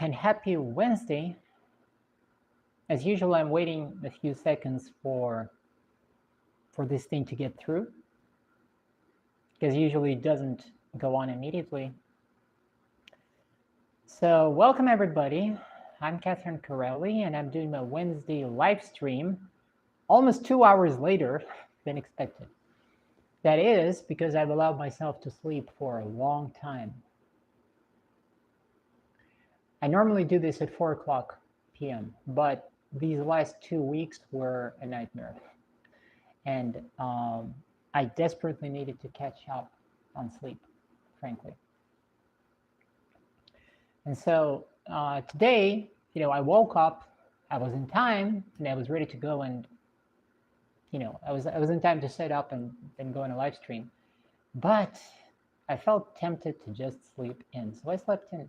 and happy Wednesday. As usual, I'm waiting a few seconds for this thing to get through, because usually it doesn't go on immediately. So welcome everybody. I'm Catherine Corelli, and I'm doing my Wednesday live stream almost 2 hours later than expected. That is because I've allowed myself to sleep for a long time. I normally do this at 4 o'clock p.m., but these last 2 weeks were a nightmare. And I desperately needed to catch up on sleep, frankly. And so today, I woke up, I was in time, and I was ready to go, and I was in time to set up and then go on a live stream. But I felt tempted to just sleep in, so I slept in.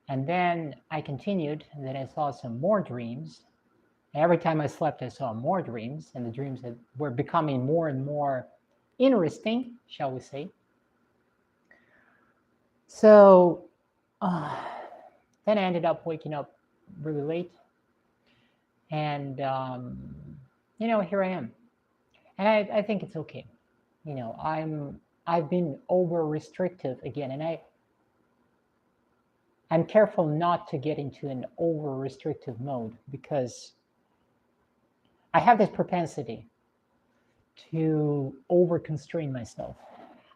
And then I continued, and then I saw some more dreams. Every time I slept, I saw more dreams, and the dreams were becoming more and more interesting, shall we say. So then I ended up waking up really late, and here I am. And I think it's okay. I've been over restrictive again, and I'm careful not to get into an over restrictive mode, because I have this propensity to over constrain myself.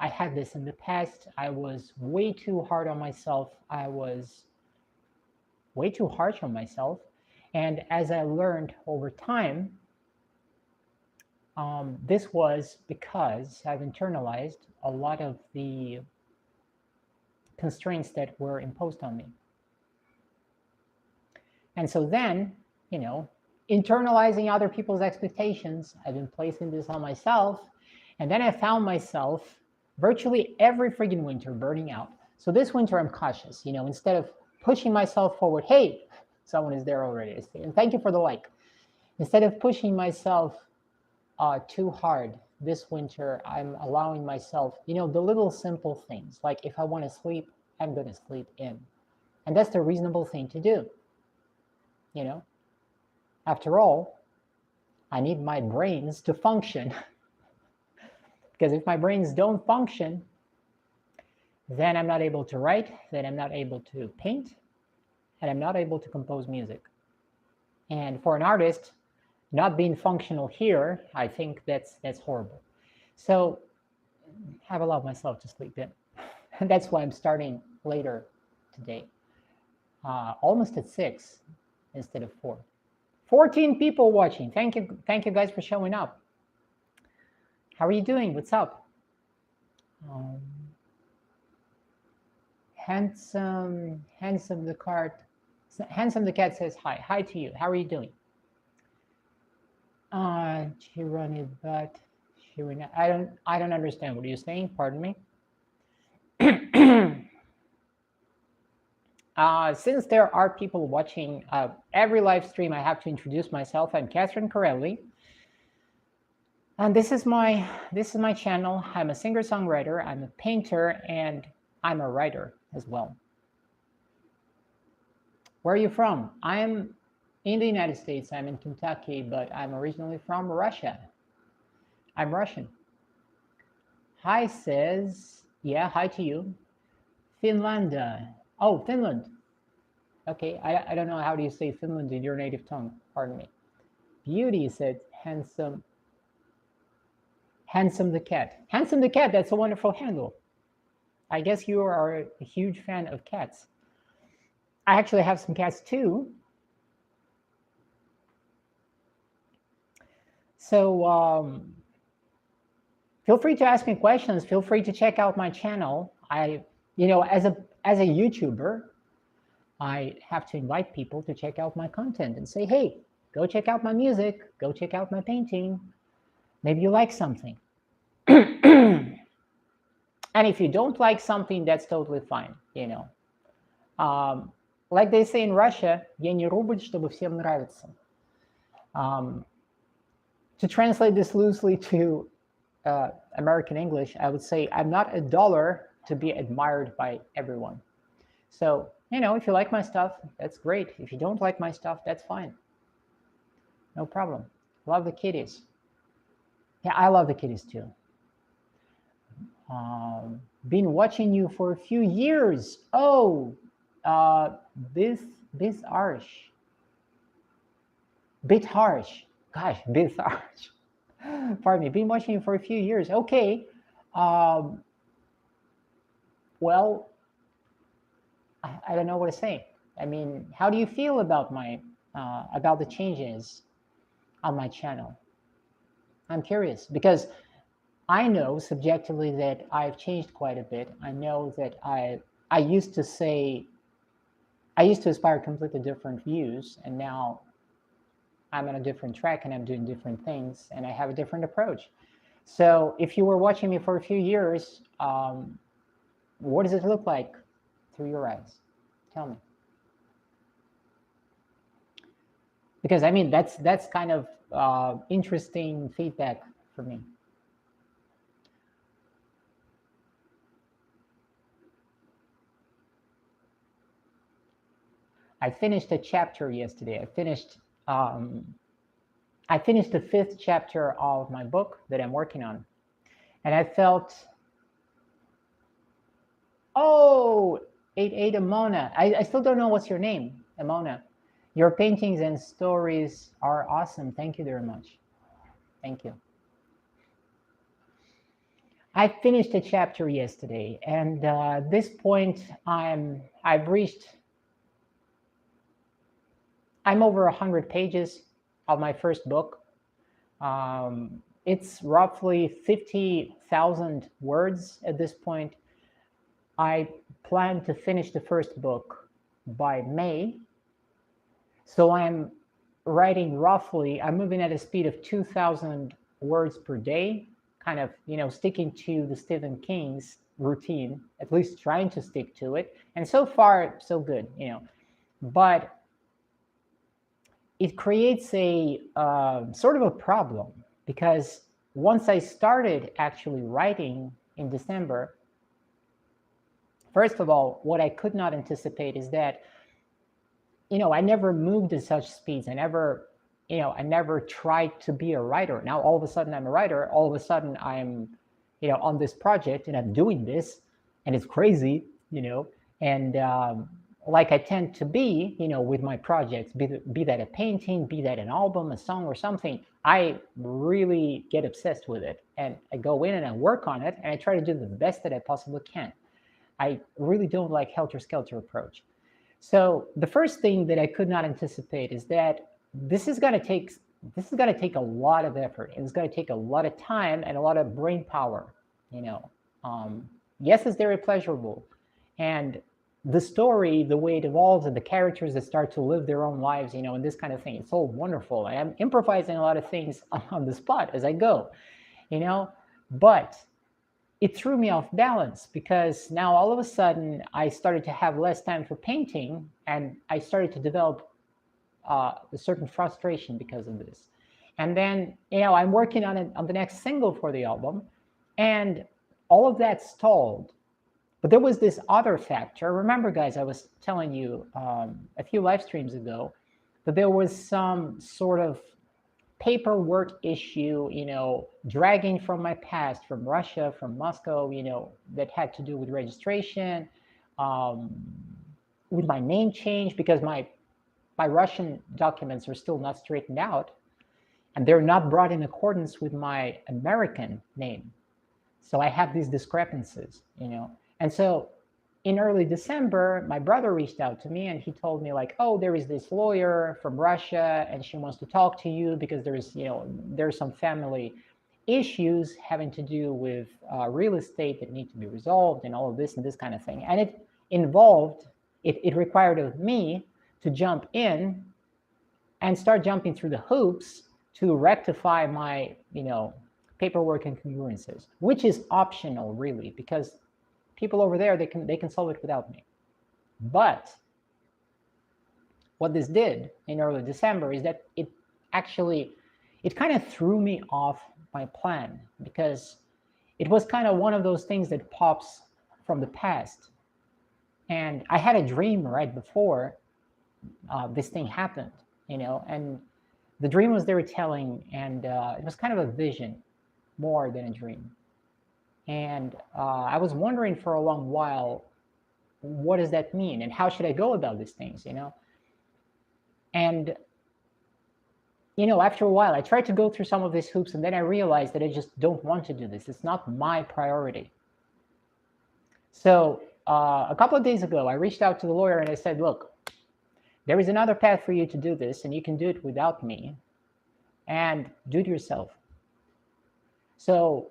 I had this in the past. I was way too hard on myself. I was way too harsh on myself. And as I learned over time, this was because I've internalized a lot of the constraints that were imposed on me. And so then, internalizing other people's expectations, I've been placing this on myself. And then I found myself virtually every friggin' winter burning out. So this winter I'm cautious, instead of pushing myself forward, hey, someone is there already, and thank you for the like. Instead of pushing myself too hard this winter, I'm allowing myself, the little simple things, like if I want to sleep, I'm going to sleep in. And that's the reasonable thing to do. After all, I need my brains to function. Because if my brains don't function, then I'm not able to write, then I'm not able to paint, and I'm not able to compose music. And for an artist, not being functional here, I think that's horrible. So I've allowed myself to sleep in. And that's why I'm starting later today, almost at 6 instead of 4. 14 people watching. Thank you guys for showing up. How are you doing? What's up? Handsome the cat says hi. Hi to you. How are you doing? Chirani, but I don't understand what you're saying. Pardon me. Since there are people watching every live stream, I have to introduce myself. I'm Catherine Corelli, and this is my channel. I'm a singer-songwriter, I'm a painter, and I'm a writer as well. Where are you from? I'm in the United States. I'm in Kentucky, but I'm originally from Russia. I'm Russian. Hi says, yeah, hi to you. Finland. Oh, Finland. Okay, I don't know, how do you say Finland in your native tongue? Pardon me. Beauty said, handsome the cat. Handsome the cat, that's a wonderful handle. I guess you are a huge fan of cats. I actually have some cats too. So feel free to ask me questions. Feel free to check out my channel. As a YouTuber, I have to invite people to check out my content and say, hey, go check out my music, go check out my painting. Maybe you like something. And if you don't like something, that's totally fine, like they say in Russia, я не рубль, чтобы всем нравиться. To translate this loosely to American English, I would say I'm not $1 to be admired by everyone. So If you like my stuff, that's great. If you don't like my stuff, that's fine. No problem. Love the kitties. Yeah, I love the kitties too. Been watching you for a few years. Oh, uh, this this harsh, bit harsh. Gosh, bit harsh. Pardon me. Been watching you for a few years. Okay. Um, well, I don't know what to say. I mean, how do you feel about about the changes on my channel? I'm curious because I know subjectively that I've changed quite a bit. I know that I used to say I used to aspire completely different views, and now I'm on a different track and I'm doing different things and I have a different approach. So if you were watching me for a few years, what does it look like through your eyes? Tell me. Because I mean, that's kind of interesting feedback for me. I finished a chapter yesterday. Um, I finished the 5th chapter of my book that I'm working on, and I felt, oh, 88 Amona. I still don't know what's your name, Amona. Your paintings and stories are awesome. Thank you very much. Thank you. I finished a chapter yesterday, and at this point, I've reached. I'm over 100 pages of my first book. It's roughly 50,000 words at this point. I plan to finish the first book by May. So I'm writing roughly, I'm moving at a speed of 2,000 words per day, kind of, sticking to the Stephen King's routine, at least trying to stick to it. And so far, so good, But it creates a sort of a problem because once I started actually writing in December, first of all, what I could not anticipate is that, I never moved at such speeds. I never tried to be a writer. Now, all of a sudden I'm a writer. All of a sudden I'm, on this project and I'm doing this and it's crazy, and like I tend to be, with my projects, be that a painting, be that an album, a song or something, I really get obsessed with it. And I go in and I work on it and I try to do the best that I possibly can. I really don't like helter-skelter approach. So the first thing that I could not anticipate is that this is going to take a lot of effort, and it's going to take a lot of time and a lot of brain power. Yes, it's very pleasurable, and the story, the way it evolves, and the characters that start to live their own lives, and this kind of thing, it's all wonderful. I'm improvising a lot of things on the spot as I go, but it threw me off balance because now all of a sudden I started to have less time for painting, and I started to develop a certain frustration because of this. And then, I'm working on the next single for the album, and all of that stalled. But there was this other factor. Remember, guys, I was telling you a few live streams ago that there was some sort of paperwork issue, dragging from my past, from Russia, from Moscow, that had to do with registration, with my name change, because my Russian documents are still not straightened out, and they're not brought in accordance with my American name. So I have these discrepancies, And so in early December, my brother reached out to me and he told me like, oh, there is this lawyer from Russia and she wants to talk to you because there's some family issues having to do with real estate that need to be resolved and all of this and this kind of thing. And it required of me to jump in and start jumping through the hoops to rectify my, paperwork incongruences, which is optional really, because people over there, they can solve it without me. But what this did in early December is that it kind of threw me off my plan, because it was kind of one of those things that pops from the past. And I had a dream right before this thing happened, and the dream was they were telling, and it was kind of a vision more than a dream. And I was wondering for a long while, what does that mean? And how should I go about these things, And, after a while, I tried to go through some of these hoops, and then I realized that I just don't want to do this. It's not my priority. So a couple of days ago, I reached out to the lawyer and I said, look, there is another path for you to do this, and you can do it without me, and do it yourself. So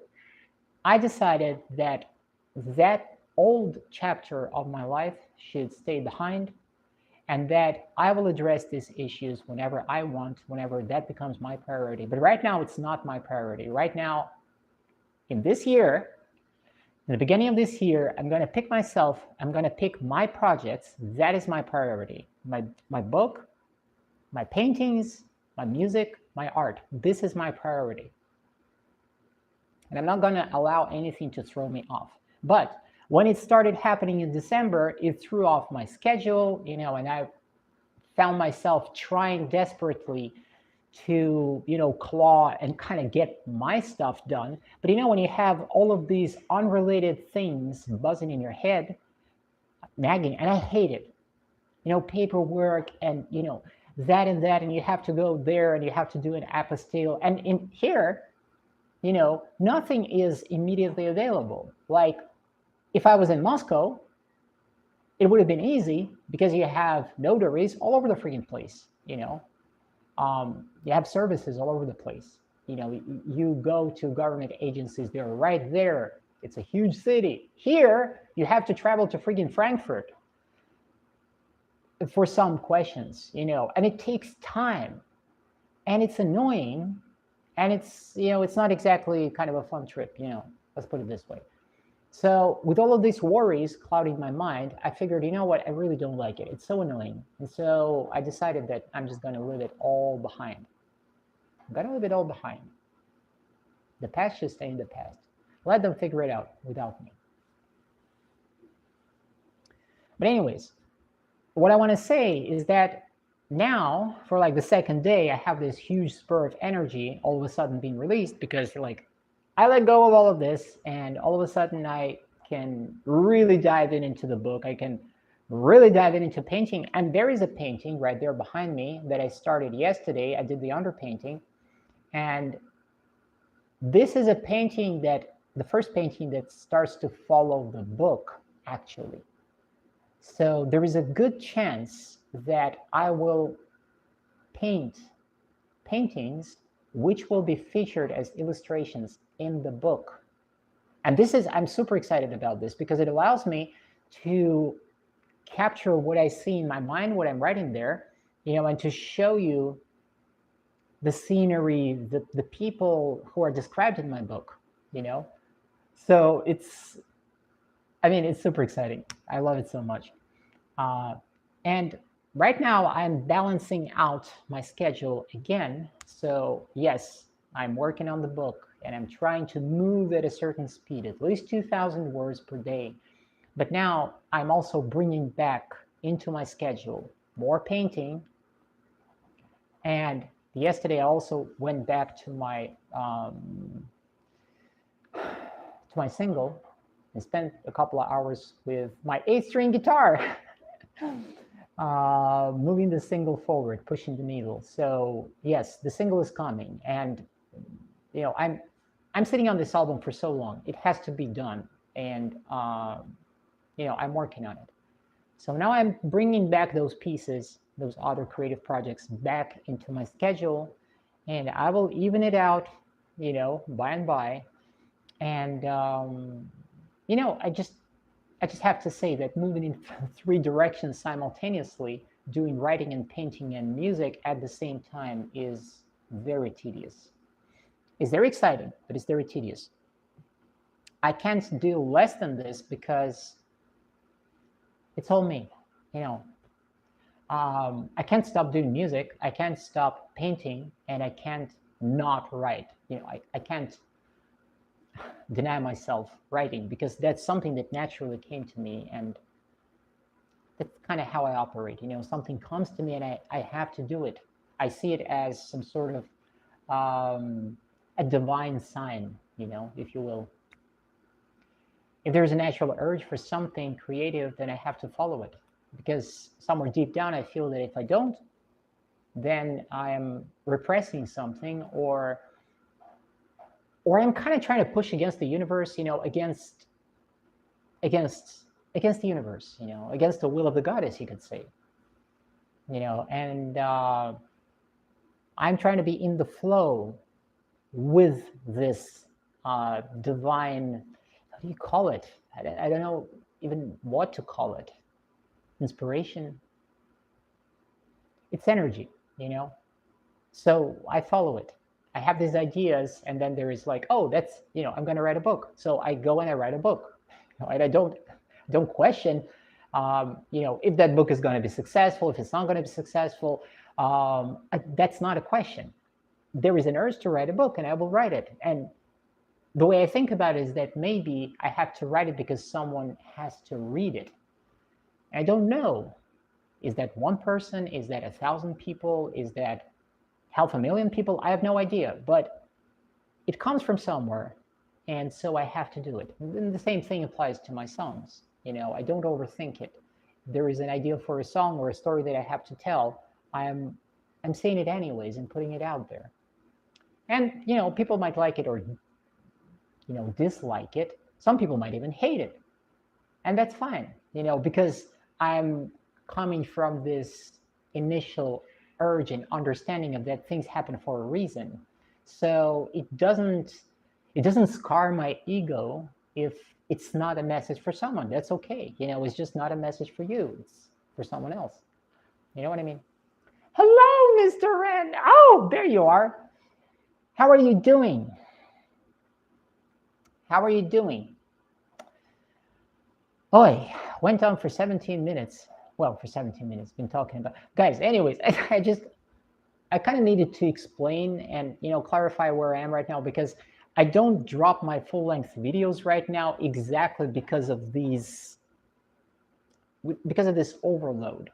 I decided that that old chapter of my life should stay behind, and that I will address these issues whenever I want, whenever that becomes my priority. But right now, it's not my priority. Right now, in this year, in the beginning of this year, I'm going to pick myself. I'm going to pick my projects. That is my priority. My book, my paintings, my music, my art. This is my priority. And I'm not going to allow anything to throw me off. But when it started happening in December, it threw off my schedule, and I found myself trying desperately to, claw and kind of get my stuff done. But, when you have all of these unrelated things buzzing in your head, nagging, and I hate it, paperwork and, that and that, and you have to go there and you have to do an apostille. And in here, nothing is immediately available. Like if I was in Moscow, it would have been easy because you have notaries all over the freaking place, you have services all over the place. You go to government agencies, they're right there. It's a huge city. Here, you have to travel to freaking Frankfurt for some questions, and it takes time, and it's annoying, and it's, it's not exactly kind of a fun trip, let's put it this way. So with all of these worries clouding my mind, I figured, what, I really don't like it. It's so annoying. And so I decided that I'm just going to leave it all behind. I'm going to leave it all behind. The past should stay in the past. Let them figure it out without me. But anyways, what I want to say is that now, for like the second day, I have this huge spur of energy all of a sudden being released, because I let go of all of this, and all of a sudden I can really dive into the book. I can really dive into painting. And there is a painting right there behind me that I started yesterday. I did the underpainting. And this is a painting the first painting that starts to follow the book, actually. So there is a good chance that I will paint paintings which will be featured as illustrations in the book. And I'm super excited about this, because it allows me to capture what I see in my mind, what I'm writing there, and to show you the scenery, the people who are described in my book, So it's super exciting. I love it so much. And right now I'm balancing out my schedule again. So yes, I'm working on the book, and I'm trying to move at a certain speed, at least 2,000 words per day. But now I'm also bringing back into my schedule more painting. And yesterday I also went back to my single and spent a couple of hours with my 8-string guitar, moving the single forward, pushing the needle. So yes, the single is coming, and I'm sitting on this album for so long. It has to be done, and I'm working on it. So now I'm bringing back those pieces, those other creative projects, back into my schedule, and I will even it out, by and by. And I just have to say that moving in 3 directions simultaneously, doing writing and painting and music at the same time, is very tedious. It's very exciting, but it's very tedious. I can't do less than this because it's all me, I can't stop doing music. I can't stop painting, and I can't not write. I can't deny myself writing, because that's something that naturally came to me. And That's kind of how I operate. Something comes to me and I have to do it. I see it as some sort of a divine sign, if you will. If there's a natural urge for something creative, then I have to follow it. Because somewhere deep down, I feel that if I don't, then I am repressing something, or I'm kind of trying to push against the universe, against the universe, against the will of the goddess, you could say. And I'm trying to be in the flow with this divine, how do you call it? I don't know even what to call it. Inspiration. It's energy, So I follow it. I have these ideas, and then there is like, oh, that's, I'm going to write a book. So I go and I write a book. And I don't question, if that book is going to be successful, if it's not going to be successful. That's not a question. There is an urge to write a book, and I will write it. And the way I think about it is that maybe I have to write it because someone has to read it. I don't know. Is that one person? Is that 1,000 people? Is that 500,000 people? I have no idea, but it comes from somewhere, and so I have to do it. And the same thing applies to my songs. I don't overthink it. There is an idea for a song or a story that I have to tell. I'm saying it anyways and putting it out there. And people might like it or dislike it. Some people might even hate it, and that's fine. Because I'm coming from this initial urge and understanding of that things happen for a reason. So it doesn't scar my ego if it's not a message for someone. That's okay. It's just not a message for you. It's for someone else. You know what I mean? Hello, Mr. Ren. Oh, there you are. How are you doing? How are you doing? Oi, went on for 17 minutes. Well, for 17 minutes, been talking about guys. Anyways, I kind of needed to explain and clarify where I am right now, because I don't drop my full-length videos right now exactly because of this overload.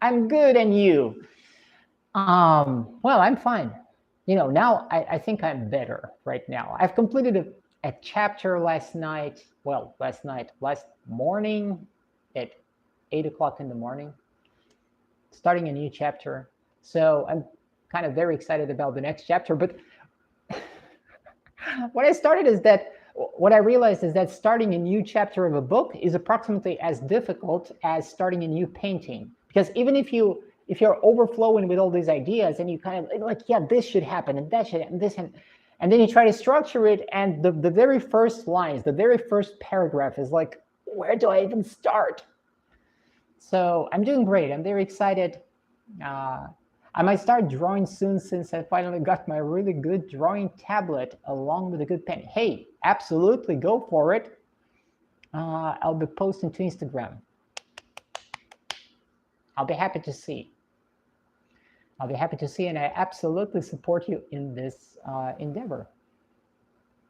I'm good, and you? Well, I'm fine. Now I think I'm better right now. I've completed a chapter last morning at 8 o'clock in the morning, starting a new chapter. So I'm kind of very excited about the next chapter. But what I realized is that starting a new chapter of a book is approximately as difficult as starting a new painting. Because even if you're overflowing with all these ideas and you kind of like, yeah, this should happen and that should happen, this and then you try to structure it, and the very first lines, the very first paragraph is like, where do I even start? So I'm doing great. I'm very excited. I might start drawing soon, since I finally got my really good drawing tablet along with a good pen. Hey, absolutely, go for it. I'll be posting to Instagram. I'll be happy to see. And I absolutely support you in this endeavor.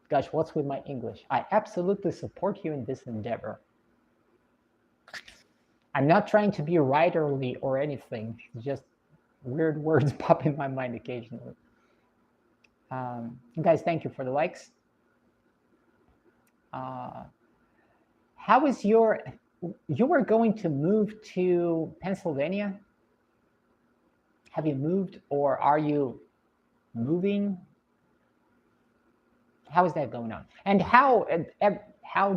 Gosh, what's with my English? I absolutely support you in this endeavor. I'm not trying to be writerly or anything. Just weird words pop in my mind occasionally. Guys, thank you for the likes. How is you were going to move to Pennsylvania? Have you moved, or are you moving? How is that going on? And how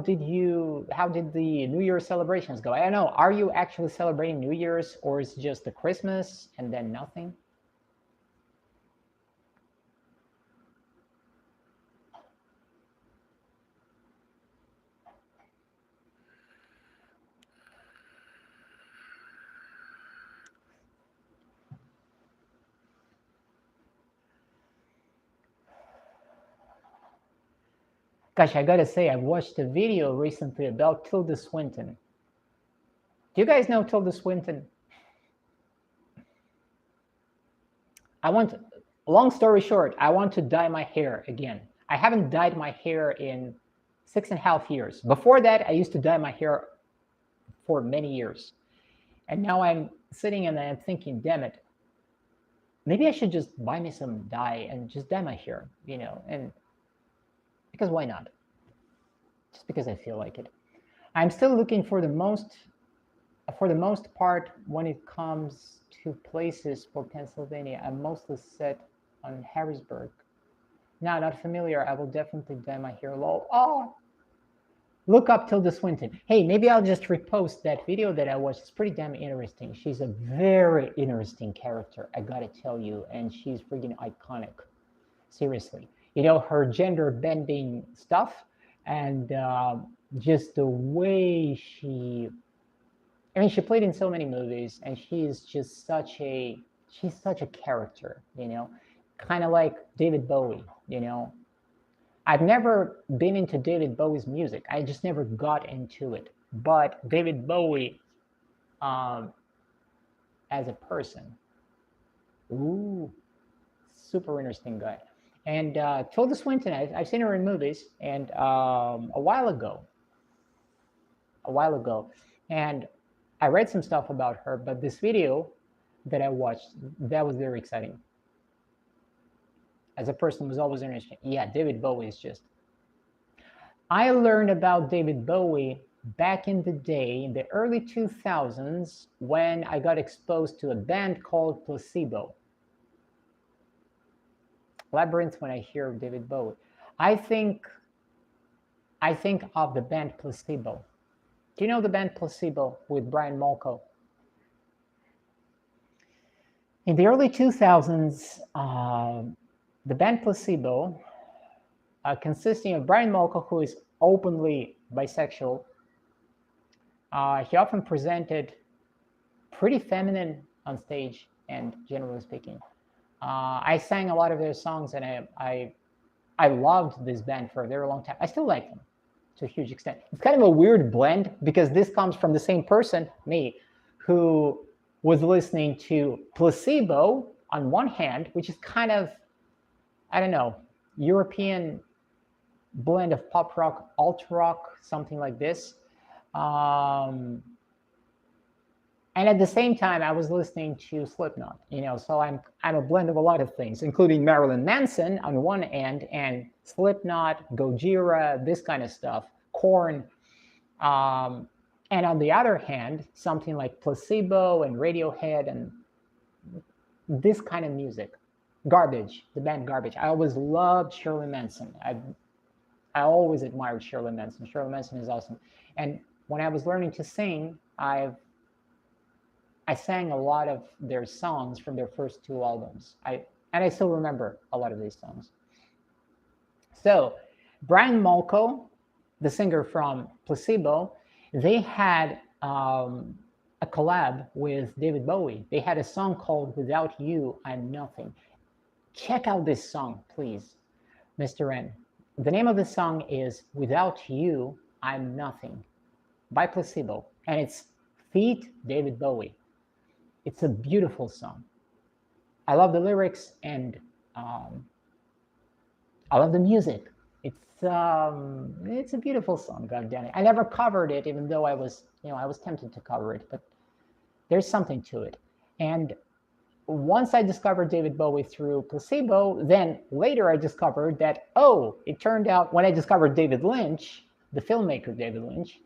did the New Year's celebrations go? I don't know. Are you actually celebrating New Year's, or is it just the Christmas and then nothing? Gosh, I gotta say, I watched a video recently about Tilda Swinton. Do you guys know Tilda Swinton? Long story short, I want to dye my hair again. I haven't dyed my hair in 6.5 years. Before that, I used to dye my hair for many years. And now I'm sitting and I'm thinking, damn it, maybe I should just buy me some dye and just dye my hair, and because why not? Just because I feel like it. I'm still looking for the most part, when it comes to places for Pennsylvania, I'm mostly set on Harrisburg. Now, not familiar. I will definitely dye my hair low. Oh, look up Tilda Swinton. Hey, maybe I'll just repost that video that I watched. It's pretty damn interesting. She's a very interesting character, I gotta tell you, and she's freaking iconic. Seriously, her gender bending stuff, and just the way she played in so many movies, and she's such a character, kind of like David Bowie. I've never been into David Bowie's music. I just never got into it. But David Bowie, um, as a person, ooh, super interesting guy. And Tilda Swinton, I've seen her in movies, and a while ago, and I read some stuff about her. But this video that I watched, that was very exciting. As a person, was always interesting. Yeah, David Bowie is just. I learned about David Bowie back in the day, in the early 2000s, when I got exposed to a band called Placebo. Labyrinth, when I hear David Bowie, I think of the band Placebo. Do you know the band Placebo with Brian Molko? In the early 2000s, the band Placebo, consisting of Brian Molko, who is openly bisexual, he often presented pretty feminine on stage, and generally speaking. I sang a lot of their songs, and I loved this band for a very long time. I still like them to a huge extent. It's kind of a weird blend, because this comes from the same person, me, who was listening to Placebo on one hand, which is kind of, I don't know, European blend of pop rock, alt rock, something like this. And at the same time, I was listening to Slipknot, so I'm a blend of a lot of things, including Marilyn Manson on one end, and Slipknot, Gojira, this kind of stuff, Korn. And on the other hand, something like Placebo and Radiohead and this kind of music. Garbage, the band Garbage. I always loved Shirley Manson. I always admired Shirley Manson. Shirley Manson is awesome. And when I was learning to sing, I sang a lot of their songs from their first two albums. And I still remember a lot of these songs. So Brian Molko, the singer from Placebo, they had a collab with David Bowie. They had a song called Without You, I'm Nothing. Check out this song, please, Mr. N. The name of the song is Without You, I'm Nothing by Placebo. And it's feat David Bowie. It's a beautiful song. I love the lyrics, and I love the music. It's a beautiful song, God damn it. I never covered it, even though I was tempted to cover it, but there's something to it. And once I discovered David Bowie through Placebo, then later I discovered that, it turned out, when I discovered David Lynch, the filmmaker David Lynch,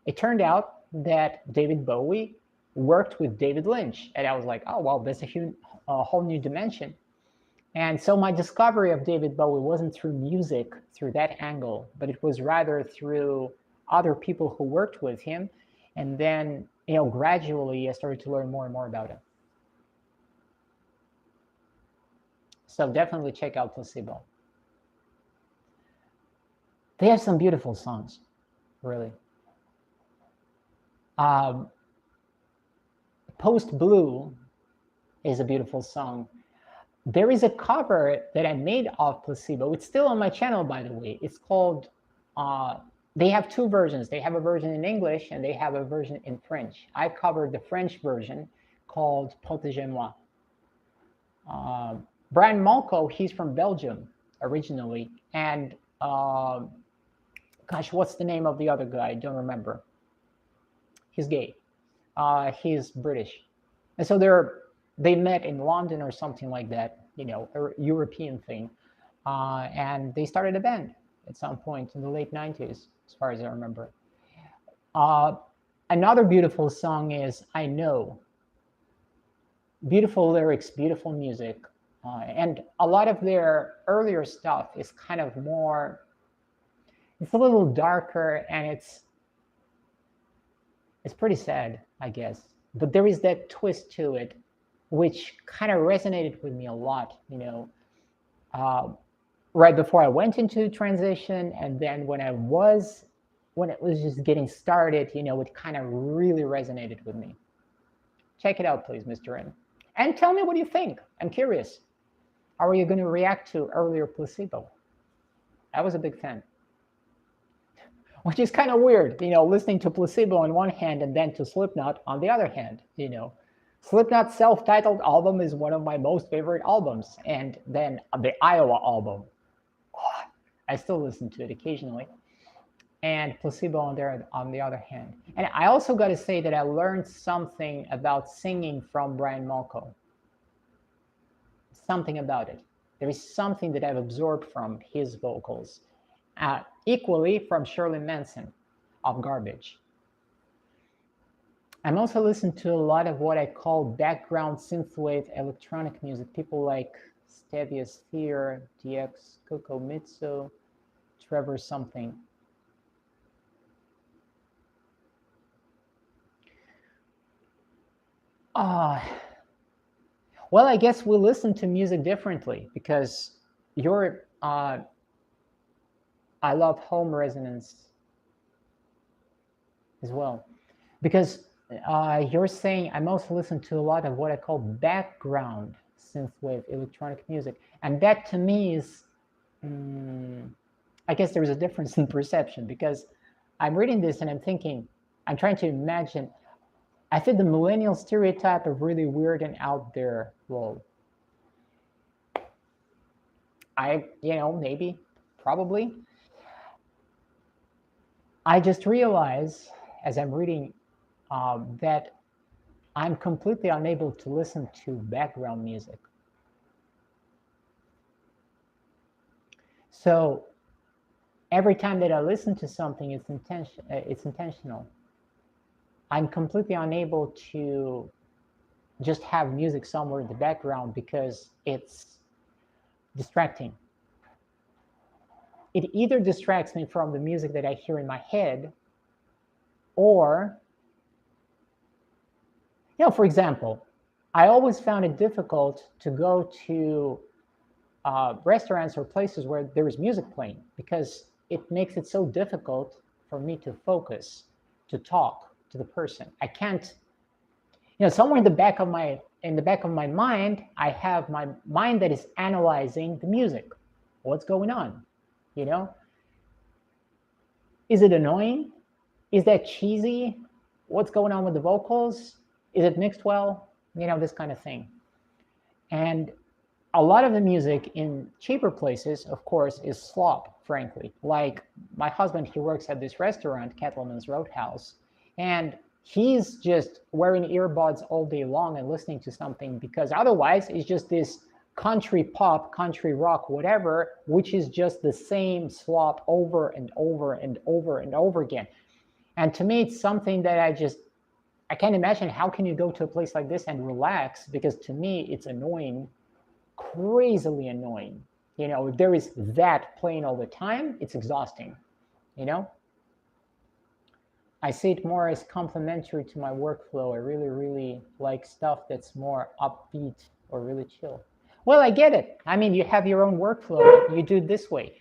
it turned out that David Bowie worked with David Lynch. And I was like, oh, wow, that's a whole new dimension. And so my discovery of David Bowie wasn't through music, through that angle, but it was rather through other people who worked with him. And then, gradually I started to learn more and more about him. So definitely check out Placebo. They have some beautiful songs, really. Post Blue is a beautiful song. There is a cover that I made of Placebo. It's still on my channel, by the way. It's called, they have two versions. They have a version in English and they have a version in French. I covered the French version called Protégez-moi. Brian Molko, he's from Belgium originally. And gosh, what's the name of the other guy? I don't remember. He's gay. He's British, and so they met in London or something like that, a European thing, and they started a band at some point in the late '90s, as far as I remember. Uh, Another beautiful song is "I Know." Beautiful lyrics, beautiful music, and a lot of their earlier stuff is kind of more. It's a little darker, and it's pretty sad, I guess. But there is that twist to it, which kind of resonated with me a lot. Uh, right before I went into transition, and then when it was just getting started, it kind of really resonated with me. Check it out, please, Mr. M. And tell me what you think. I'm curious. How are you going to react to earlier Placebo? I was a big fan. Which is kind of weird, listening to Placebo on one hand and then to Slipknot on the other hand. Slipknot's self-titled album is one of my most favorite albums. And then the Iowa album, I still listen to it occasionally. And Placebo on the other hand. And I also got to say that I learned something about singing from Brian Molko. Something about it. There is something that I've absorbed from his vocals. Equally from Shirley Manson of Garbage. I'm also listening to a lot of what I call background synthwave electronic music. People like Stevia Sphere, DX, Coco Mitsu, Trevor something. Well, I guess we listen to music differently because I love home resonance as well. Because you're saying I'm also listening to a lot of what I call background synthwave electronic music. And that to me is, I guess there's a difference in perception because I'm reading this and I'm thinking, I'm trying to imagine, I fit the millennial stereotype of really weird and out there role. Maybe, probably. I just realize as I'm reading that I'm completely unable to listen to background music. So every time that I listen to something, it's intentional. I'm completely unable to just have music somewhere in the background because it's distracting. It either distracts me from the music that I hear in my head, or, for example, I always found it difficult to go to restaurants or places where there is music playing because it makes it so difficult for me to focus, to talk to the person. I can't, somewhere in the back of my mind, I have my mind that is analyzing the music. What's going on? Is it annoying? Is that cheesy? What's going on with the vocals? Is it mixed well? This kind of thing. And a lot of the music in cheaper places, of course, is slop, frankly. Like my husband, he works at this restaurant, Kettleman's Roadhouse, and he's just wearing earbuds all day long and listening to something because otherwise it's just this country pop, country rock, whatever, which is just the same slop over and over and over and over again. And to me, it's something that I can't imagine how can you go to a place like this and relax, because to me, it's annoying, crazily annoying. If there is that playing all the time, it's exhausting, I see it more as complementary to my workflow. I really, really like stuff that's more upbeat or really chill. Well, I get it. I mean, you have your own workflow. You do it this way.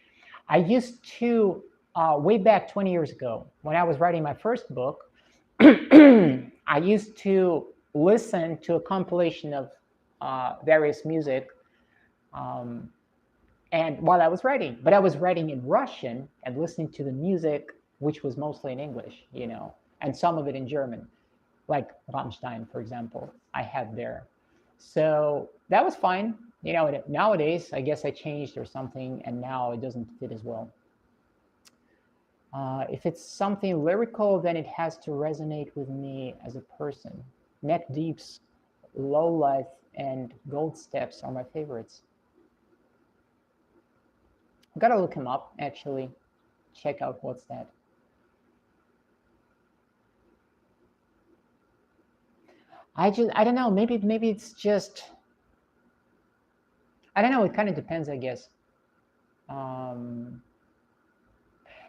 I used to, way back 20 years ago, when I was writing my first book, I used to listen to a compilation of various music and while I was writing. But I was writing in Russian and listening to the music, which was mostly in English, and some of it in German, like Rammstein, for example, I had there. So that was fine. Nowadays, I guess I changed or something, and now it doesn't fit as well. If it's something lyrical, then it has to resonate with me as a person. Neck Deep's Low Life and Gold Steps are my favorites. I've got to look him up, actually. Check out what's that. I don't know. Maybe it's just, I don't know. It kind of depends, I guess. And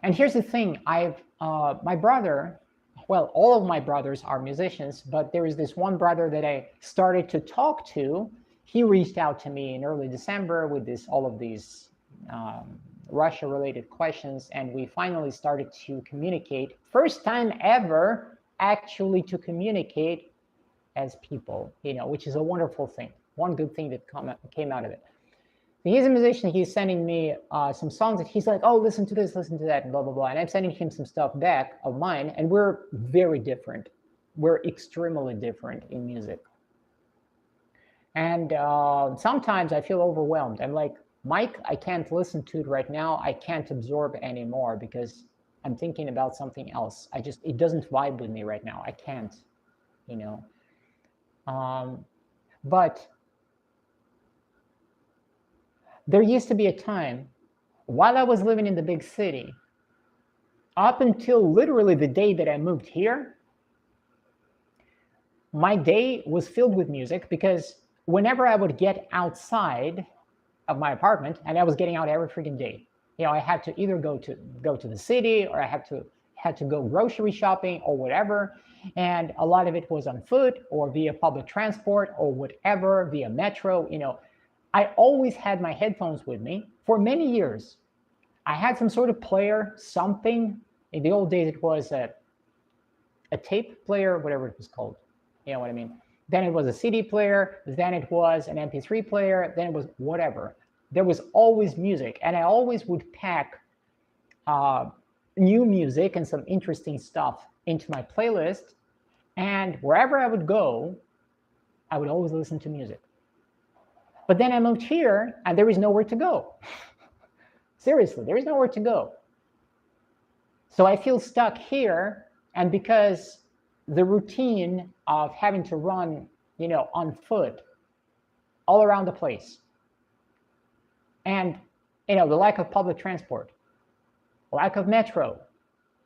here's the thing. My brother, well, all of my brothers are musicians, but there is this one brother that I started to talk to. He reached out to me in early December with all of these Russia-related questions, and we finally started to communicate. First time ever, actually, to communicate as people, which is a wonderful thing. One good thing that came out of it. He's a musician. He's sending me some songs that he's like, oh, listen to this, listen to that, and blah, blah, blah. And I'm sending him some stuff back of mine, and we're very different. We're extremely different in music. And sometimes I feel overwhelmed. I'm like, Mike, I can't listen to it right now. I can't absorb anymore because I'm thinking about something else. It doesn't vibe with me right now. I can't, but there used to be a time while I was living in the big city, up until literally the day that I moved here, my day was filled with music because whenever I would get outside of my apartment, and I was getting out every freaking day, I had to either go to the city, or I had to go grocery shopping or whatever. And a lot of it was on foot or via public transport or whatever, via metro. I always had my headphones with me for many years. I had some sort of player, something. In the old days, it was a tape player, whatever it was called. You know what I mean? Then it was a CD player. Then it was an MP3 player. Then it was whatever. There was always music. And I always would pack new music and some interesting stuff into my playlist. And wherever I would go, I would always listen to music. But then I moved here, and there is nowhere to go. Seriously, there is nowhere to go. So I feel stuck here, and because the routine of having to run, on foot all around the place, and the lack of public transport, lack of metro,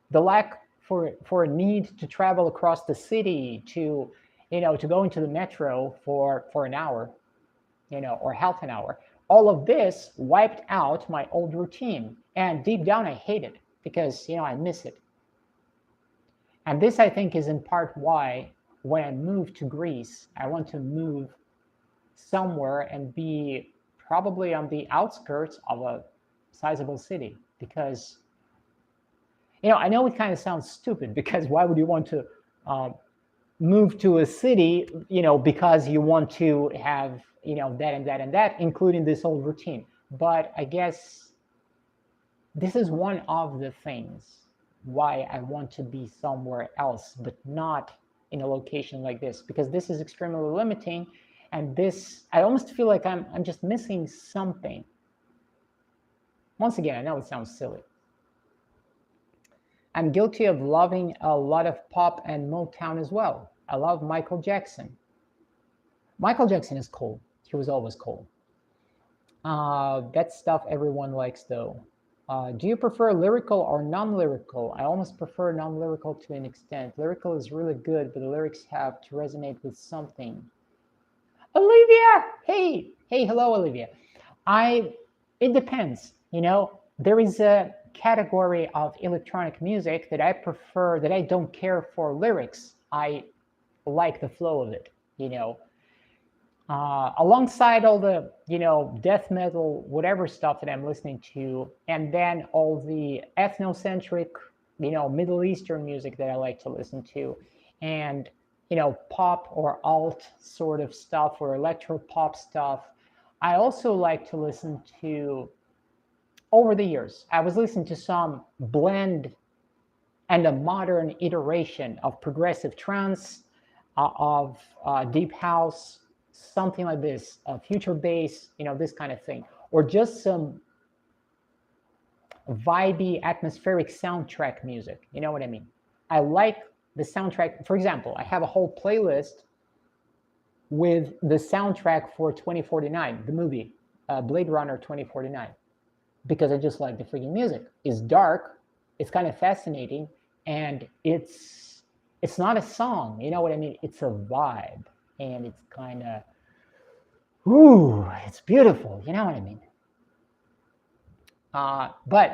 the lack for a need to travel across the city to go into the metro for an hour, or half an hour. All of this wiped out my old routine. And deep down, I hate it because, I miss it. And this, I think, is in part why when I move to Greece, I want to move somewhere and be probably on the outskirts of a sizable city. Because, I know it kind of sounds stupid, because why would you want to move to a city, because you want to have, that and that and that, including this old routine. But I guess this is one of the things why I want to be somewhere else, but not in a location like this, because this is extremely limiting. And I almost feel like I'm just missing something. Once again, I know it sounds silly. I'm guilty of loving a lot of pop and Motown as well. I love Michael Jackson. Michael Jackson is cool. He was always cool. That stuff everyone likes, though. Do you prefer lyrical or non-lyrical? I almost prefer non-lyrical to an extent. Lyrical is really good, but the lyrics have to resonate with something. Olivia! Hey, hello, Olivia. It depends. There is a category of electronic music that I prefer, that I don't care for lyrics. I like the flow of it, alongside all the, death metal, whatever stuff that I'm listening to, and then all the ethnocentric, Middle Eastern music that I like to listen to, and, pop or alt sort of stuff, or electro pop stuff. I also like to listen to, over the years, I was listening to some blend and a modern iteration of progressive trance, of deep house, something like this, future bass, this kind of thing, or just some vibey, atmospheric soundtrack music. You know what I mean? I like the soundtrack. For example, I have a whole playlist with the soundtrack for 2049, the movie, Blade Runner 2049, because I just like the freaking music. It's dark, it's kind of fascinating, and it's not a song. You know what I mean? It's a vibe, and it's kind of, ooh, it's beautiful. You know what I mean? But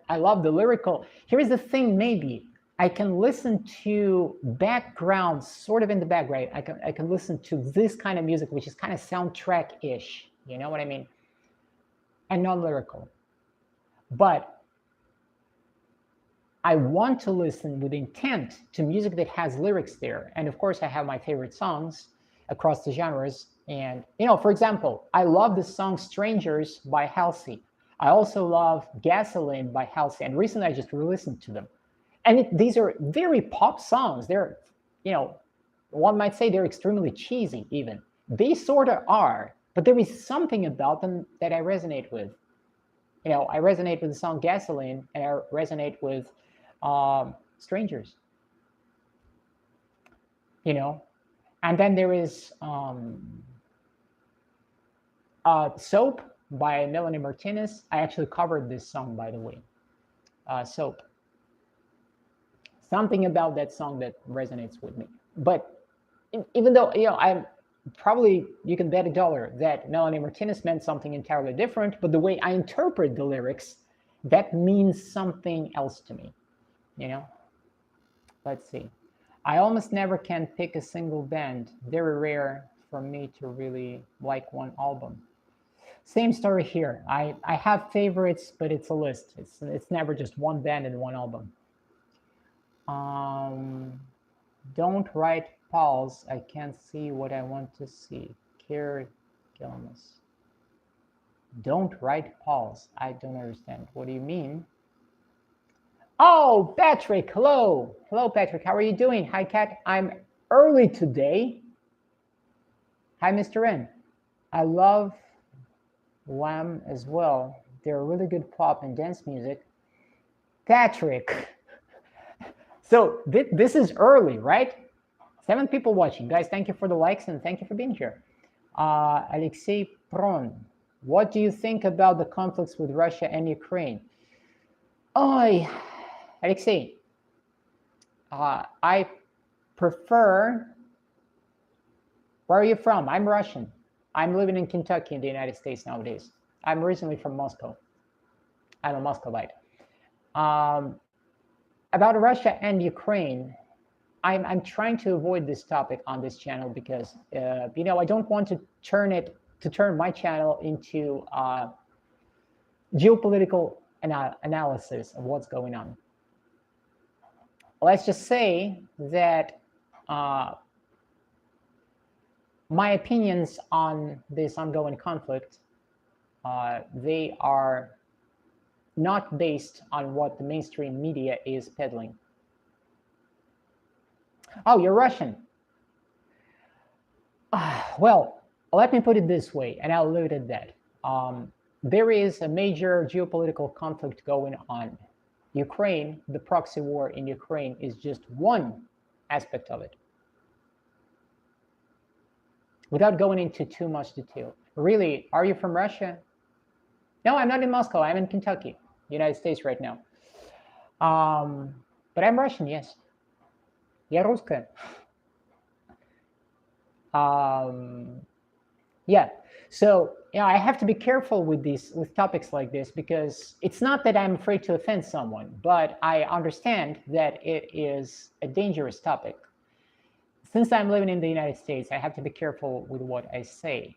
I love the lyrical. Here's the thing, maybe I can listen to background, sort of in the background. I can listen to this kind of music, which is kind of soundtrack-ish. You know what I mean? And non-lyrical. But I want to listen with intent to music that has lyrics there. And of course, I have my favorite songs across the genres. And, you know, for example, I love the song Strangers by Halsey. I also love Gasoline by Halsey. And recently I just re-listened to them. And these are very pop songs. They're, you know, one might say they're extremely cheesy even. They sort of are, but there is something about them that I resonate with. You know, I resonate with the song Gasoline, and I resonate with Strangers. You know, and then there is Soap by Melanie Martinez. I actually covered this song, by the way. Soap. Something about that song that resonates with me. But even though, you know, I'm probably, you can bet $1 that Melanie Martinez meant something entirely different, but the way I interpret the lyrics, that means something else to me, you know? Let's see. I almost never can pick a single band. Very rare for me to really like one album. Same story here. I have favorites, but it's a list. It's never just one band and one album. Don't write pause. I can't see what I want to see. Kerry Gilmas. Don't write pause. I don't understand. What do you mean? Oh, Patrick. Hello. Hello, Patrick. How are you doing? Hi, Kat. I'm early today. Hi, Mr. N. I love Wham as well. They're really good pop and dance music. Patrick. So this is early, right? 7 people watching. Guys, thank you for the likes and thank you for being here. Alexei Pron, what do you think about the conflicts with Russia and Ukraine? Oh, Alexei, I prefer, where are you from? I'm Russian. I'm living in Kentucky in the United States nowadays. I'm originally from Moscow. I'm a Muscovite. About Russia and Ukraine, I'm trying to avoid this topic on this channel because you know, I don't want to turn my channel into geopolitical analysis of what's going on. Let's just say that my opinions on this ongoing conflict, they are not based on what the mainstream media is peddling. Oh, you're Russian. Well, let me put it this way, and I'll leave it at that. There is a major geopolitical conflict going on. Ukraine, the proxy war in Ukraine, is just one aspect of it. Without going into too much detail, really, are you from Russia? No, I'm not in Moscow. I'm in Kentucky, United States right now. But I'm Russian, yes. Я русская. Yeah. So, you know, I have to be careful with topics like this because it's not that I'm afraid to offend someone, but I understand that it is a dangerous topic. Since I'm living in the United States, I have to be careful with what I say.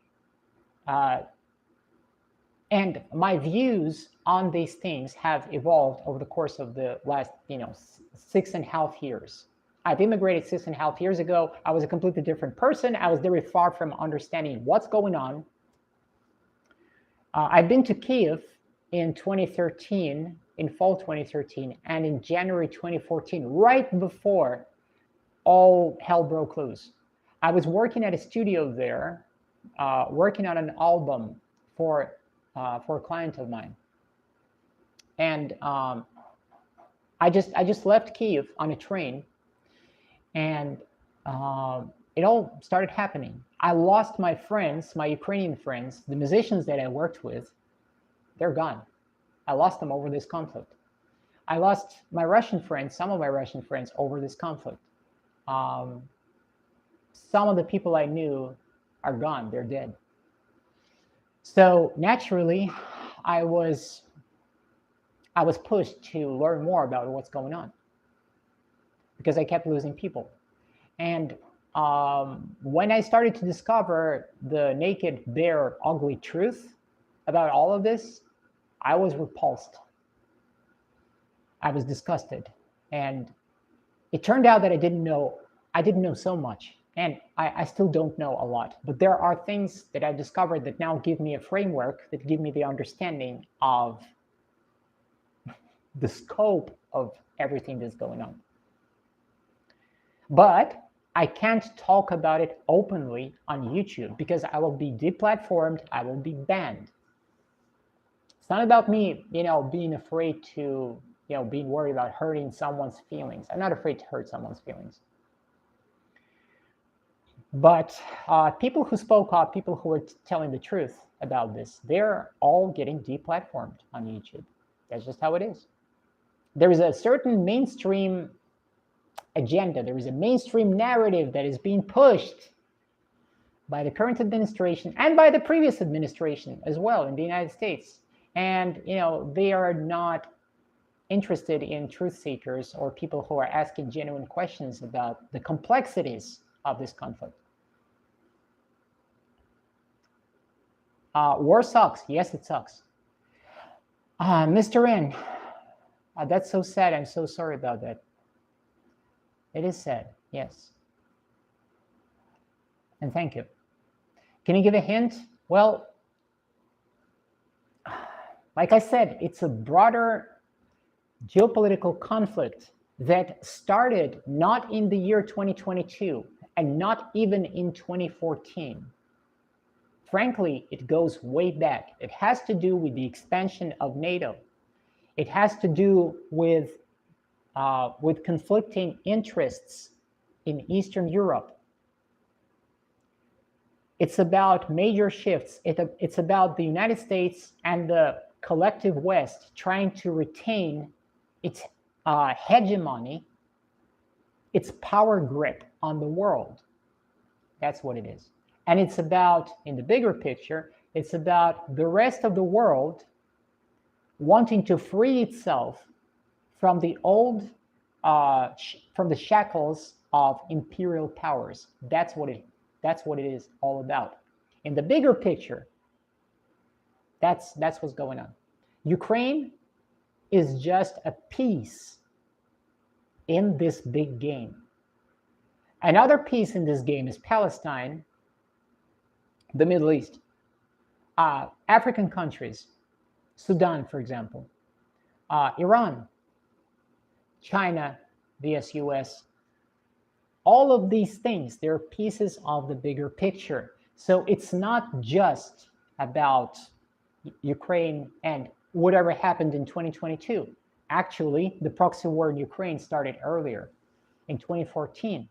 And my views on these things have evolved over the course of the last, 6.5 years. I've immigrated 6.5 years ago. I was a completely different person. I was very far from understanding what's going on. I've been to Kiev in 2013, in fall 2013, and in January 2014, right before all hell broke loose. I was working at a studio there, working on an album for a client of mine. And I just left Kiev on a train, and it all started happening. I lost my friends, my Ukrainian friends, the musicians that I worked with. They're gone. I lost them over this conflict. I lost my Russian friends, some of my Russian friends, over this conflict. Some of the people I knew are gone. They're dead. So naturally, I was pushed to learn more about what's going on because I kept losing people. And when I started to discover the naked, bare, ugly truth about all of this, I was repulsed. I was disgusted. And it turned out that I didn't know so much. And I still don't know a lot. But there are things that I discovered that now give me a framework, that give me the understanding of the scope of everything that's going on. But I can't talk about it openly on YouTube because I will be deplatformed, I will be banned. It's not about me, being afraid to, being worried about hurting someone's feelings. I'm not afraid to hurt someone's feelings. But people who spoke up, people who were telling the truth about this, they're all getting deplatformed on YouTube. That's just how it is. There is a certain mainstream agenda. There is a mainstream narrative that is being pushed by the current administration and by the previous administration as well in the United States. And, they are not interested in truth seekers or people who are asking genuine questions about the complexities of this conflict. War sucks. Yes, it sucks. Mr. N, that's so sad. I'm so sorry about that. It is sad, yes. And thank you. Can you give a hint? Well, like I said, it's a broader geopolitical conflict that started not in the year 2022 and not even in 2014. Frankly, it goes way back. It has to do with the expansion of NATO. It has to do with conflicting interests in Eastern Europe. It's about major shifts. It's about the United States and the collective West trying to retain its hegemony, its power grip on the world. That's what it is. And it's about, in the bigger picture, it's about the rest of the world wanting to free itself from the old, from the shackles of imperial powers. That's what it is all about. In the bigger picture, that's what's going on. Ukraine is just a piece in this big game. Another piece in this game is Palestine, the Middle East, African countries, Sudan, for example, Iran, China, the US. All of these things, they're pieces of the bigger picture. So it's not just about Ukraine and whatever happened in 2022. Actually, the proxy war in Ukraine started earlier, in 2014,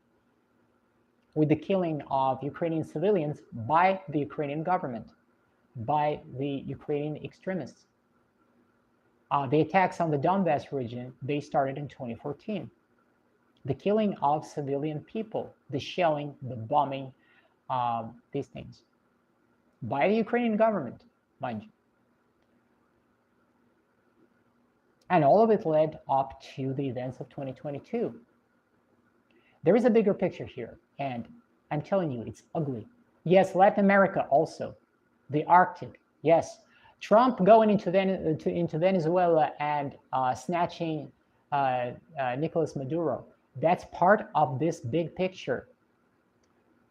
with the killing of Ukrainian civilians by the Ukrainian government, by the Ukrainian extremists. The attacks on the Donbass region, they started in 2014. The killing of civilian people, the shelling, the bombing, these things, by the Ukrainian government, mind you. And all of it led up to the events of 2022. There is a bigger picture here, and I'm telling you, it's ugly. Yes, Latin America also, the Arctic, yes. Trump going into Venezuela and snatching Nicolas Maduro, that's part of this big picture.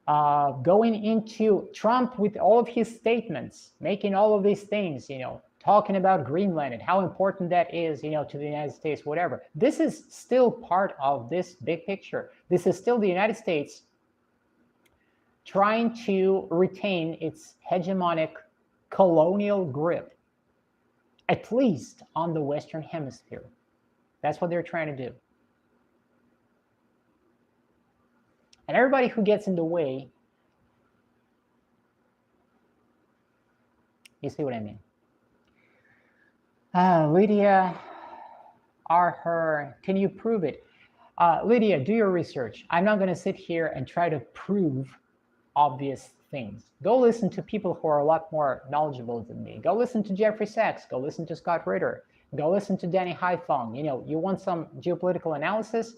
Going into Trump with all of his statements, making all of these things, talking about Greenland and how important that is, to the United States, whatever. This is still part of this big picture. This is still the United States trying to retain its hegemonic colonial grip at least on the Western Hemisphere. That's what they're trying to do. And everybody who gets in the way, you see what I mean? Lydia, can you prove it? Lydia, do your research. I'm not going to sit here and try to prove obvious things. Go listen to people who are a lot more knowledgeable than me. Go listen to Jeffrey Sachs. Go listen to Scott Ritter. Go listen to Danny Haiphong. You want some geopolitical analysis?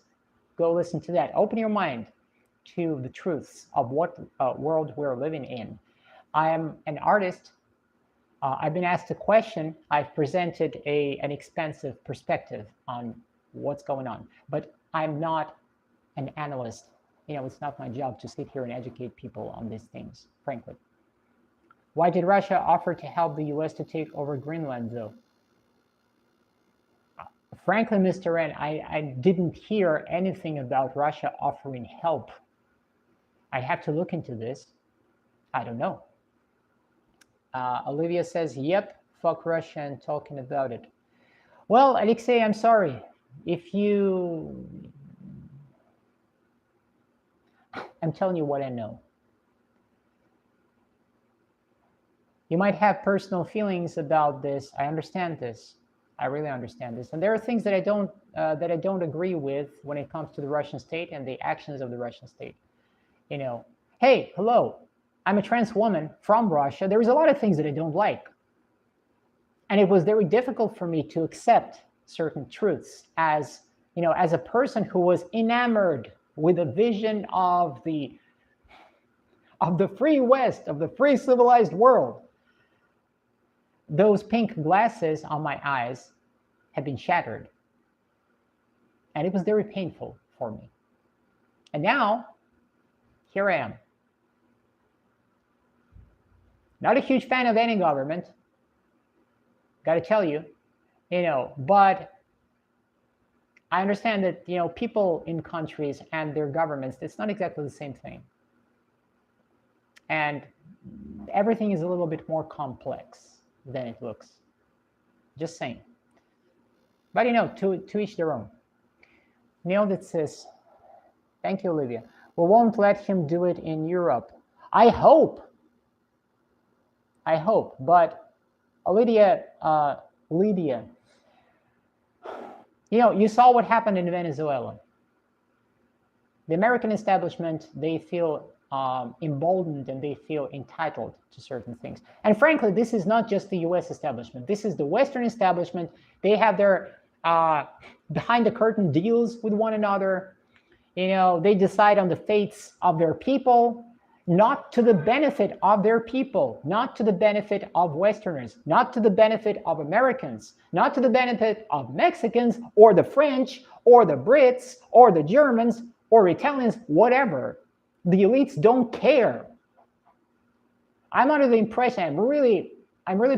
Go listen to that. Open your mind to the truths of what world we're living in. I am an artist. I've been asked a question. I've presented an expansive perspective on what's going on, but I'm not an analyst. It's not my job to sit here and educate people on these things, frankly. Why did Russia offer to help the US to take over Greenland, though? Frankly, Mr. N, I didn't hear anything about Russia offering help. I have to look into this. I don't know. Olivia says, yep, fuck Russia and talking about it. Well, Alexei, I'm sorry. I'm telling you what I know. You might have personal feelings about this. I understand this. I really understand this. And there are things that I don't agree with when it comes to the Russian state and the actions of the Russian state. Hey, hello, I'm a trans woman from Russia. There is a lot of things that I don't like. And it was very difficult for me to accept certain truths as a person who was enamored with a vision of the free West, of the free civilized world. Those pink glasses on my eyes had been shattered. And it was very painful for me. And now, here I am. Not a huge fan of any government, got to tell you, but I understand that, people in countries and their governments, it's not exactly the same thing. And everything is a little bit more complex than it looks. Just saying. But, to each their own. Neil that says, thank you, Olivia. We won't let him do it in Europe. I hope. But Lydia, you saw what happened in Venezuela. The American establishment, they feel emboldened and they feel entitled to certain things. And frankly, this is not just the US establishment. This is the Western establishment. They have their behind the curtain deals with one another. They decide on the fates of their people, not to the benefit of their people, not to the benefit of Westerners, not to the benefit of Americans, not to the benefit of Mexicans or the French or the Brits or the Germans or Italians, whatever. The elites don't care. I'm under the impression, I'm really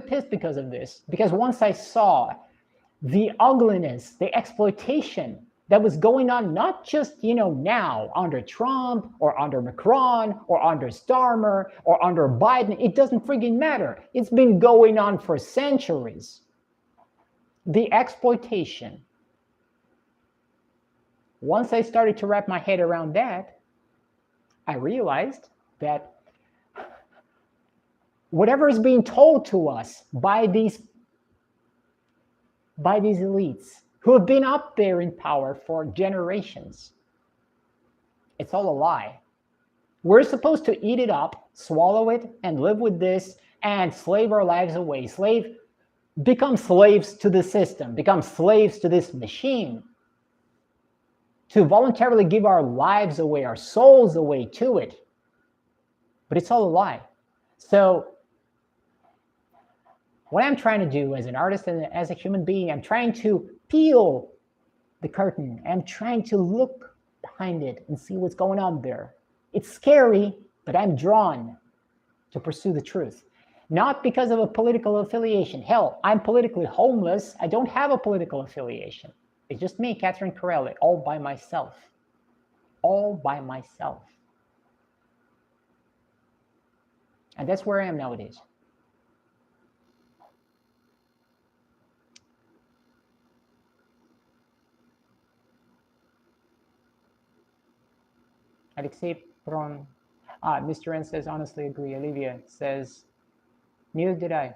pissed because of this, because once I saw the ugliness, the exploitation that was going on, not just, now under Trump or under Macron or under Starmer or under Biden, it doesn't friggin' matter. It's been going on for centuries. The exploitation. Once I started to wrap my head around that, I realized that whatever is being told to us by these elites who have been up there in power for generations, it's all a lie. We're supposed to eat it up, swallow it, and live with this and slave our lives away. Become slaves to the system, become slaves to this machine, to voluntarily give our lives away, our souls away to it. But it's all a lie. So what I'm trying to do as an artist and as a human being, I'm trying to peel the curtain. I'm trying to look behind it and see what's going on there. It's scary, but I'm drawn to pursue the truth. Not because of a political affiliation. Hell, I'm politically homeless. I don't have a political affiliation. It's just me, Catherine Corelli, all by myself. All by myself. And that's where I am nowadays. Alexei Pron. Mr. N says, honestly agree. Olivia says, neither did I.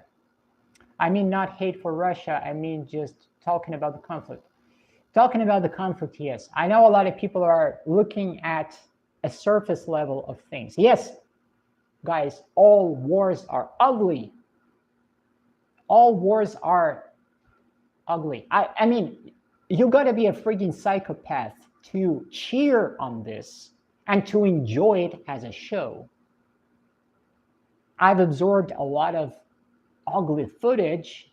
I mean, not hate for Russia. I mean, just talking about the conflict. Talking about the conflict, yes. I know a lot of people are looking at a surface level of things. Yes, guys, all wars are ugly. All wars are ugly. I mean, you gotta be a freaking psychopath to cheer on this and to enjoy it as a show. I've absorbed a lot of ugly footage,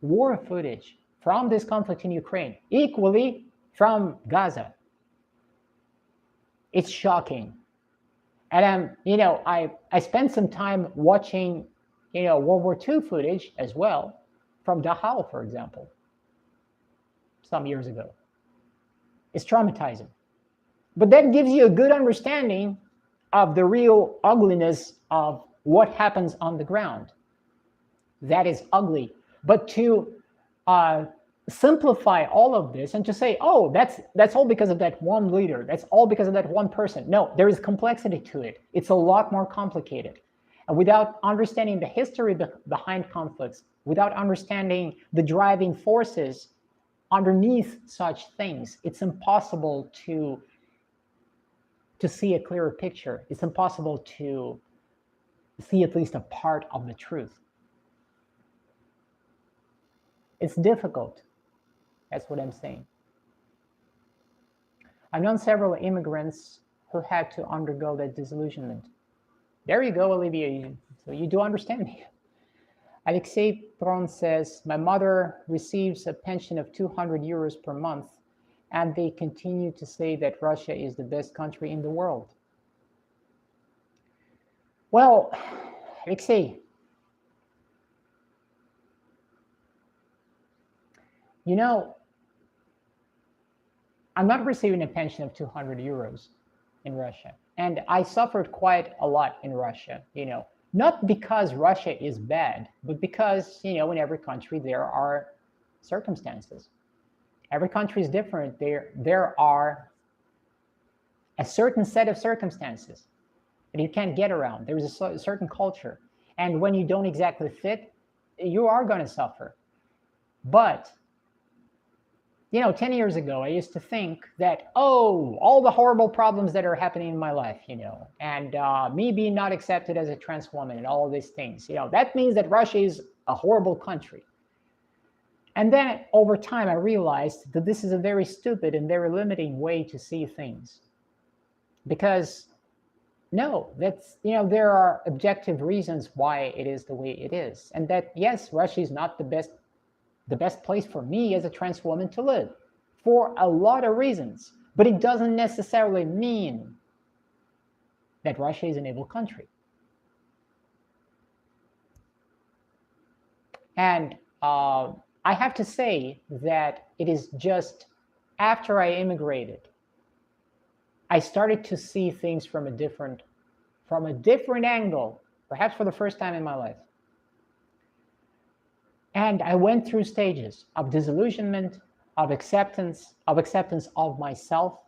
war footage from this conflict in Ukraine, equally from Gaza. It's shocking. And I spent some time watching, World War II footage as well from Dachau, for example, some years ago. It's traumatizing. But that gives you a good understanding of the real ugliness of what happens on the ground. That is ugly. But to simplify all of this and to say, oh, that's all because of that one leader, that's all because of that one person. No, there is complexity to it. It's a lot more complicated. And without understanding the history behind conflicts, without understanding the driving forces underneath such things, it's impossible to see a clearer picture. It's impossible to see at least a part of the truth. It's difficult. That's what I'm saying. I've known several immigrants who had to undergo that disillusionment. There you go, Olivia. So you do understand me. Alexei Pron says, my mother receives a pension of 200 euros per month, and they continue to say that Russia is the best country in the world. Well, Alexei, I'm not receiving a pension of 200 euros in Russia. And I suffered quite a lot in Russia, not because Russia is bad, but because, in every country there are circumstances. Every country is different. There are a certain set of circumstances that you can't get around. There's a certain culture. And when you don't exactly fit, you are going to suffer. But 10 years ago, I used to think that, all the horrible problems that are happening in my life, and me being not accepted as a trans woman and all of these things, that means that Russia is a horrible country. And then over time, I realized that this is a very stupid and very limiting way to see things. Because there are objective reasons why it is the way it is. And that, yes, Russia is not the best place for me as a trans woman to live for a lot of reasons, but it doesn't necessarily mean that Russia is an evil country. And I have to say that it is just after I immigrated, I started to see things from a different angle, perhaps for the first time in my life. And I went through stages of disillusionment, of acceptance of myself,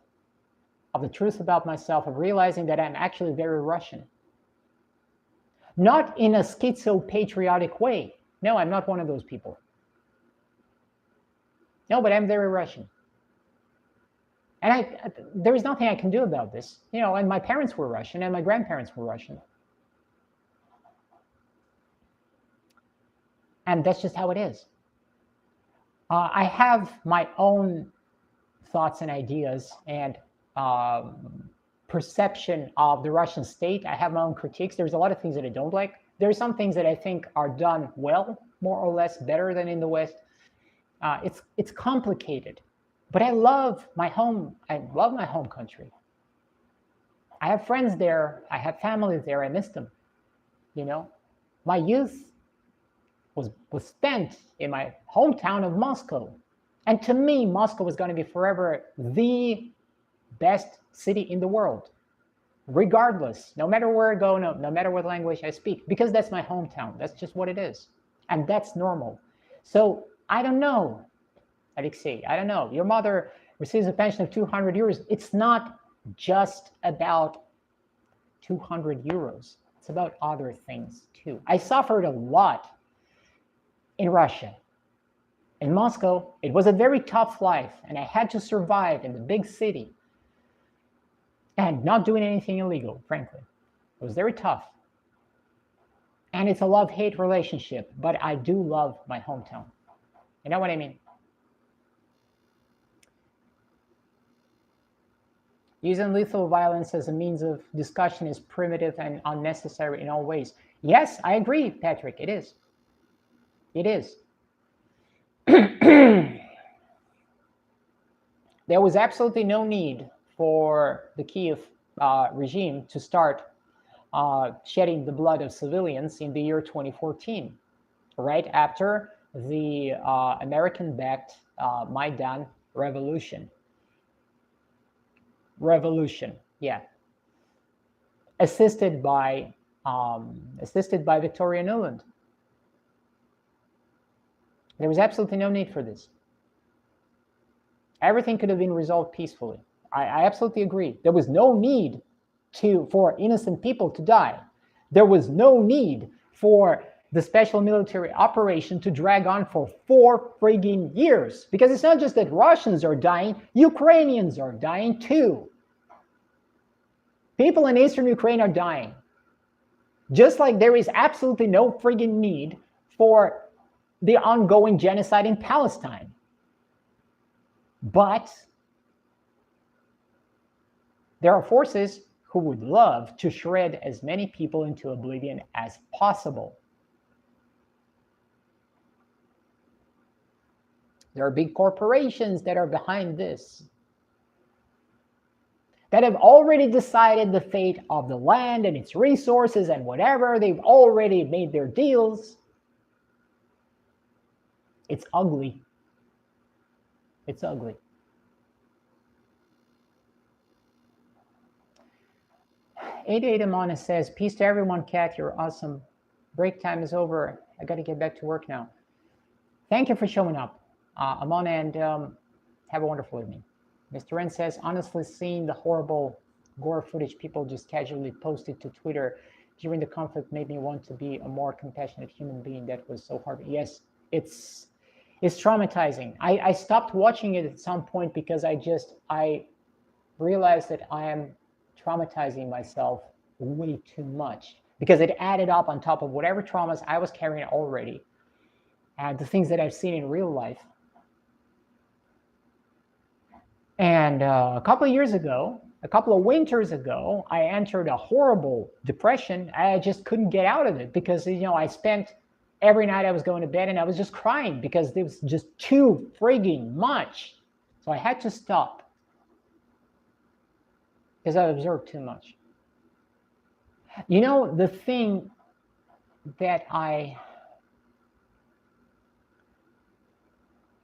of the truth about myself, of realizing that I'm actually very Russian. Not in a schizo-patriotic way. No, I'm not one of those people. No, but I'm very Russian. And there is nothing I can do about this. And my parents were Russian and my grandparents were Russian. And that's just how it is. I have my own thoughts and ideas and perception of the Russian state. I have my own critiques. There's a lot of things that I don't like. There's some things that I think are done well, more or less better than in the West. It's complicated, but I love my home. I love my home country. I have friends there. I have family there. I miss them. My youth was spent in my hometown of Moscow. And to me, Moscow was going to be forever the best city in the world, regardless, no matter where I go, no matter what language I speak, because that's my hometown. That's just what it is. And that's normal. So I don't know, Alexei, I don't know. Your mother receives a pension of 200 euros. It's not just about 200 euros. It's about other things too. I suffered a lot in Russia. In Moscow, it was a very tough life, and I had to survive in the big city and not doing anything illegal, frankly. It was very tough. And it's a love-hate relationship, but I do love my hometown. You know what I mean? Using lethal violence as a means of discussion is primitive and unnecessary in all ways. Yes, I agree, Patrick, it is. It is. There was absolutely no need for the Kiev regime to start shedding the blood of civilians in the year 2014, right after the American-backed Maidan revolution. Yeah, assisted by Victoria Nuland. There was absolutely no need for this. Everything could have been resolved peacefully. I absolutely agree. There was no need for innocent people to die. There was no need for the special military operation to drag on for 4 frigging years. Because it's not just that Russians are dying, Ukrainians are dying too. People in eastern Ukraine are dying. Just like there is absolutely no frigging need for the ongoing genocide in Palestine. But there are forces who would love to shred as many people into oblivion as possible. There are big corporations that are behind this, that have already decided the fate of the land and its resources and whatever. They've already made their deals. It's ugly. It's ugly. Amana says, peace to everyone, Kat, you're awesome. Break time is over. I got to get back to work now. Thank you for showing up, Amana, and have a wonderful evening. Mr. Ren says, honestly, seeing the horrible gore footage people just casually posted to Twitter during the conflict made me want to be a more compassionate human being. That was so hard. Yes, it's traumatizing. I stopped watching it at some point because I realized that I am traumatizing myself way too much, because it added up on top of whatever traumas I was carrying already and the things that I've seen in real life. And a couple of winters ago, I entered a horrible depression. I just couldn't get out of it because, I spent every night I was going to bed and I was just crying because it was just too frigging much. So I had to stop because I observed too much. The thing that I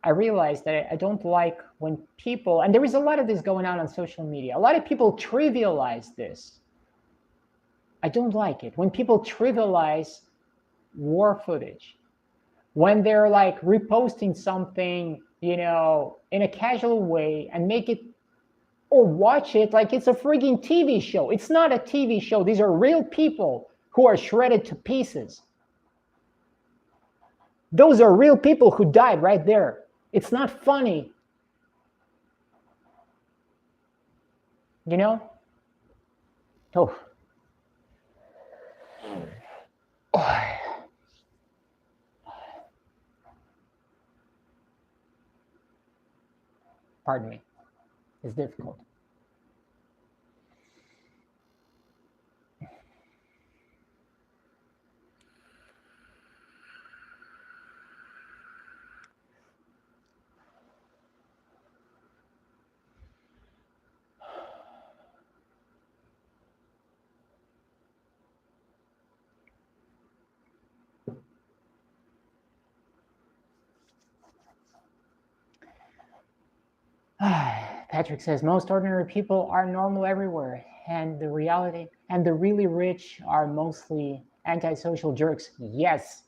realized that I don't like when people, and there is a lot of this going on social media, a lot of people trivialize this. I don't like it when people trivialize war footage, when they're like reposting something, in a casual way and make it or watch it like it's a frigging TV show. It's not a TV show. These are real people who are shredded to pieces. Those are real people who died right there. It's not funny. Oh. Pardon me. It's difficult. Patrick says, most ordinary people are normal everywhere, and the really rich are mostly antisocial jerks. Yes.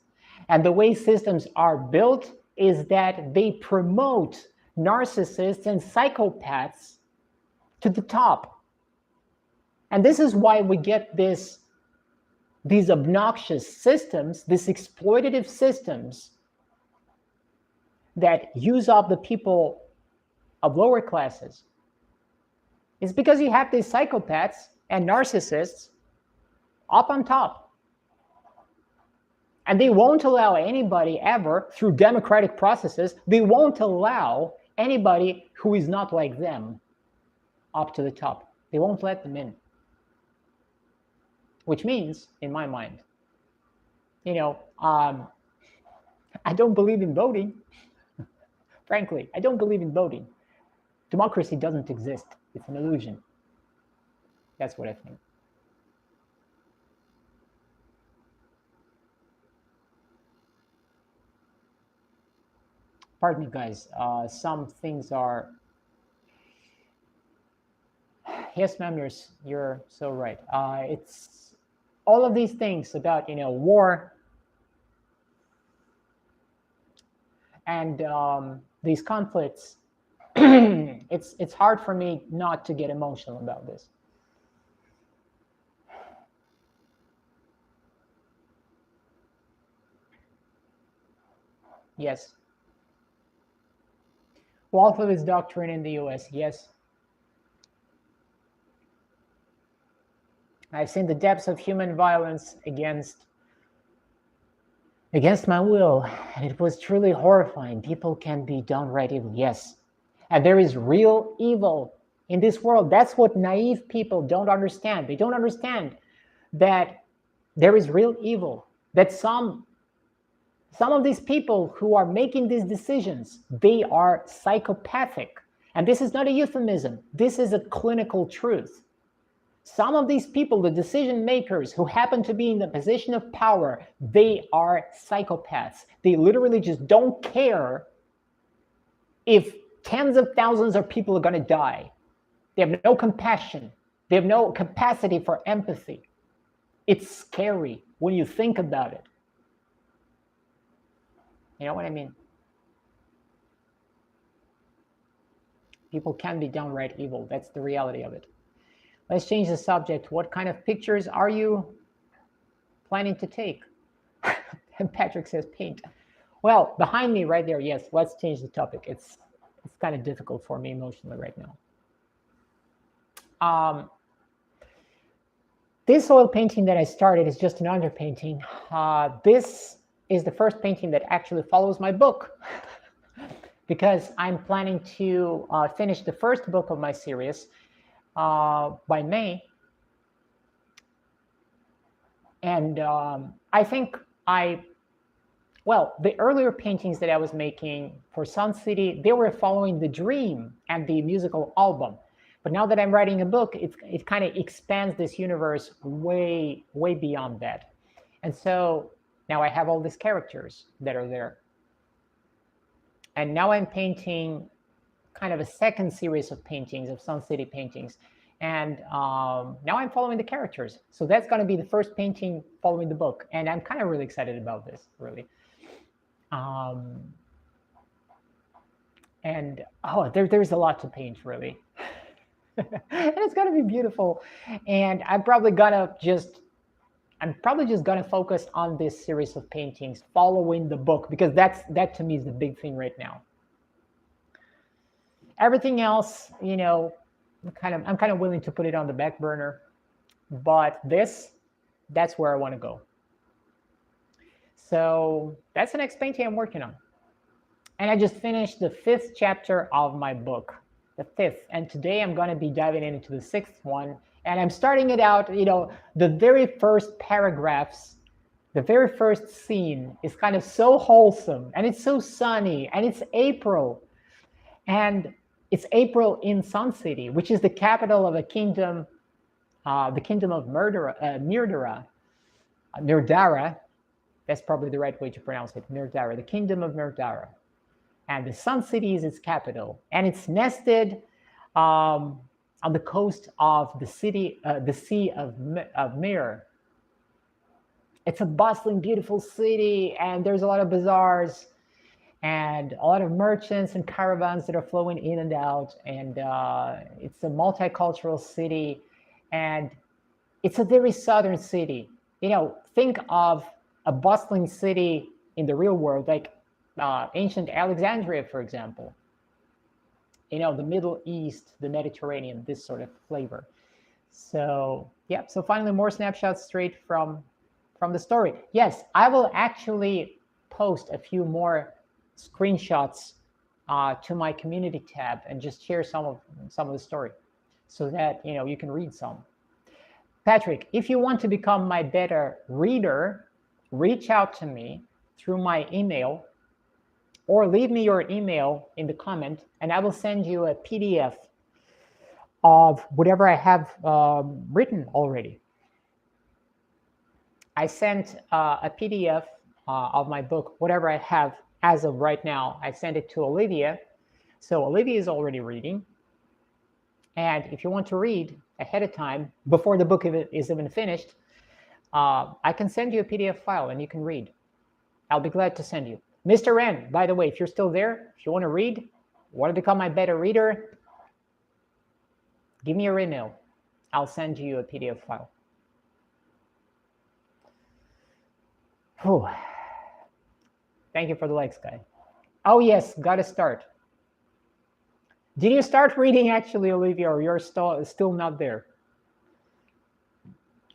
And the way systems are built is that they promote narcissists and psychopaths to the top. And this is why we get these obnoxious systems, these exploitative systems that use up the people of lower classes. It's because you have these psychopaths and narcissists up on top. And they won't allow anybody ever, through democratic processes, they won't allow anybody who is not like them up to the top. They won't let them in. Which means, in my mind, I don't believe in voting. Frankly, I don't believe in voting. Democracy doesn't exist. It's an illusion. That's what I think. Pardon me, guys. Some things are... Yes, ma'am, you're so right. It's all of these things about, war and these conflicts. It's hard for me not to get emotional about this. Yes. Walther's doctrine in the US, yes. I've seen the depths of human violence against my will, and it was truly horrifying. People can be downright evil, yes. And there is real evil in this world. That's what naive people don't understand. They don't understand that there is real evil, that some of these people who are making these decisions, they are psychopathic. And this is not a euphemism. This is a clinical truth. Some of these people, the decision makers who happen to be in the position of power, they are psychopaths. They literally just don't care if tens of thousands of people are going to die. They have no compassion. They have no capacity for empathy. It's scary when you think about it. You know what I mean? People can be downright evil. That's the reality of it. Let's change the subject. What kind of pictures are you planning to take? And Patrick says paint. Well, behind me right there, yes, let's change the topic. It's kind of difficult for me emotionally right now. This oil painting that I started is just an underpainting. This is the first painting that actually follows my book because I'm planning to finish the first book of my series by May. And I think the earlier paintings that I was making for Sun City, they were following the dream and the musical album. But now that I'm writing a book, it kind of expands this universe way, way beyond that. And so now I have all these characters that are there. And now I'm painting kind of a second series of paintings, of Sun City paintings. And now I'm following the characters. So that's going to be the first painting following the book. And I'm kind of really excited about this, really. There's a lot to paint, really. And it's going to be beautiful. And I'm probably just going to focus on this series of paintings following the book, because that to me is the big thing right now. Everything else, I'm kind of willing to put it on the back burner, but that's where I want to go. So that's the next painting I'm working on. And I just finished the 5th chapter of my book, the 5th. And today I'm going to be diving into the 6th one. And I'm starting it out, the very first paragraphs, the very first scene is kind of so wholesome, and it's so sunny, and it's April. And it's April in Sun City, which is the capital of a kingdom, the kingdom of Myrdara. That's probably the right way to pronounce it, Myrdara, the kingdom of Myrdara. And the Sun City is its capital. And it's nested on the coast of the Sea of Mir. It's a bustling, beautiful city, and there's a lot of bazaars and a lot of merchants and caravans that are flowing in and out. And it's a multicultural city. And It's a very southern city. Think of a bustling city in the real world, like ancient Alexandria, for example. The Middle East, the Mediterranean, this sort of flavor. So yeah, so finally more snapshots straight from the story. Yes, I will actually post a few more screenshots to my community tab and just share some of the story so that you can read some. Patrick, if you want to become my beta reader, reach out to me through my email or leave me your email in the comment and I will send you a PDF of whatever I have written already. I sent a PDF of my book, whatever I have as of right now. I sent it to Olivia. So Olivia is already reading. And if you want to read ahead of time, before the book is even finished, I can send you a PDF file and you can read. I'll be glad to send you. Mr. Ren, by the way, if you're still there, if you want to read, want to become my beta reader, give me your email. I'll send you a PDF file. Whew. Thank you for the likes, guy. Oh yes, gotta start. Did you start reading actually, Olivia, or you're still not there?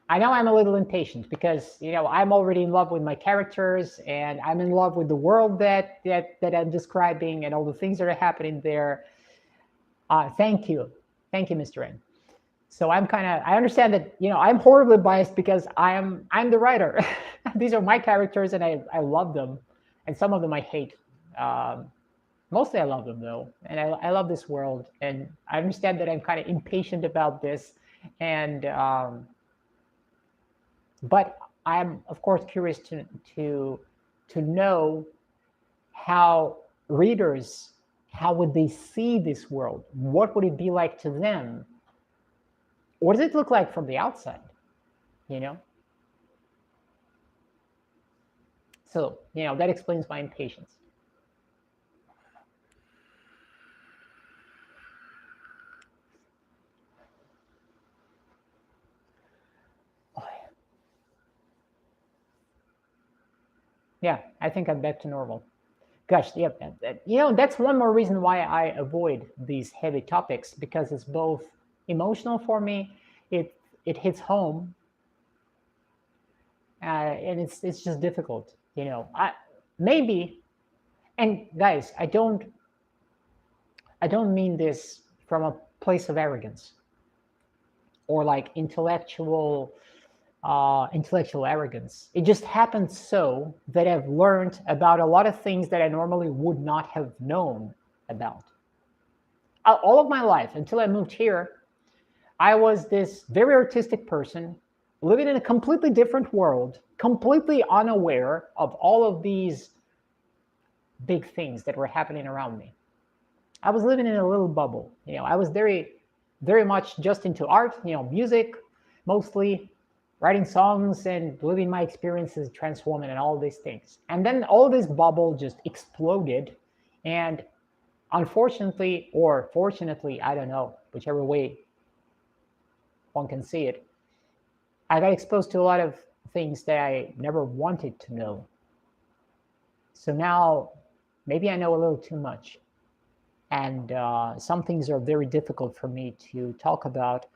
I know I'm a little impatient because I'm already in love with my characters and I'm in love with the world that I'm describing and all the things that are happening there. Thank you, Mr. N. So I understand that I'm horribly biased because I'm the writer. These are my characters and I love them, and some of them I hate. Mostly I love them though, and I love this world, and I understand that I'm kind of impatient about this, and but I'm of course curious to know how readers, how would they see this world? What would it be like to them? What does it look like from the outside? So that explains my impatience. Yeah, I think I'm back to normal. Gosh, yeah, that's one more reason why I avoid these heavy topics, because it's both emotional for me. It hits home, and it's just difficult. Maybe, and guys, I don't mean this from a place of arrogance or like intellectual arrogance. It just happens so that I've learned about a lot of things that I normally would not have known about. All of my life, until I moved here, I was this very artistic person living in a completely different world, completely unaware of all of these big things that were happening around me. I was living in a little bubble. I was very, very much just into art, music, mostly writing songs and living my experiences, transforming and all these things. And then all this bubble just exploded. And unfortunately, or fortunately, I don't know, whichever way one can see it, I got exposed to a lot of things that I never wanted to know. So now maybe I know a little too much. And some things are very difficult for me to talk about.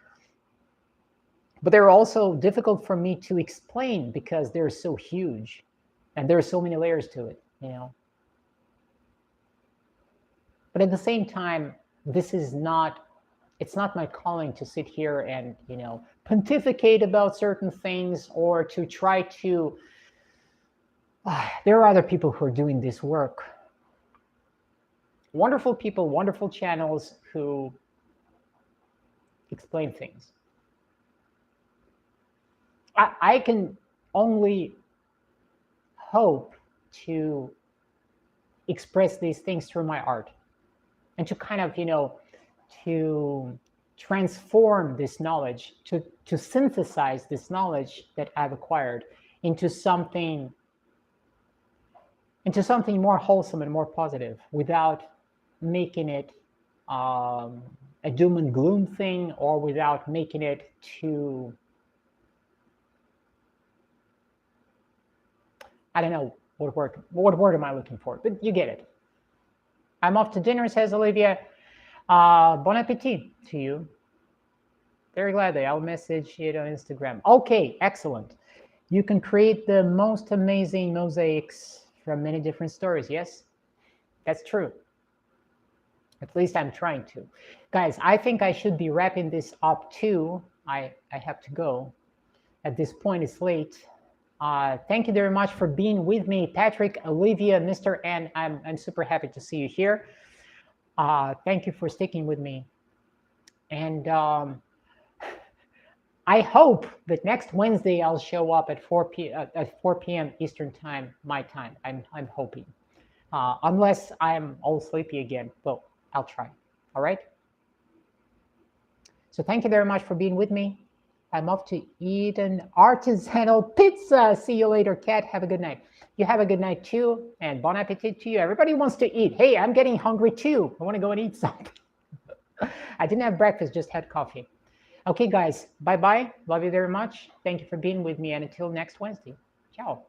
But they're also difficult for me to explain because they're so huge and there are so many layers to it, But at the same time, it's not my calling to sit here and, pontificate about certain things or to try to, there are other people who are doing this work. Wonderful people, wonderful channels who explain things. I can only hope to express these things through my art and to kind of, to transform this knowledge, to synthesize this knowledge that I've acquired into something more wholesome and more positive without making it a doom and gloom thing or without making it too I don't know what word am I looking for, but you get it. I'm off to dinner, says Olivia. Bon appetit to you. Very gladly. I'll message it on Instagram. Okay, excellent. You can create the most amazing mosaics from many different stories. Yes, that's true. At least I'm trying to. Guys, I think I should be wrapping this up too. I have to go. At this point, it's late. Thank you very much for being with me, Patrick, Olivia, Mr. N. I'm super happy to see you here. Thank you for sticking with me. And I hope that next Wednesday I'll show up at 4 p.m. Eastern time, my time. I'm hoping, unless I'm all sleepy again. Well, I'll try. All right. So thank you very much for being with me. I'm off to eat an artisanal pizza. See you later, Kat. Have a good night. You have a good night too, and bon appetit to you. Everybody wants to eat. Hey, I'm getting hungry too. I want to go and eat something. I didn't have breakfast, just had coffee. Okay, guys, bye-bye. Love you very much. Thank you for being with me, and until next Wednesday. Ciao.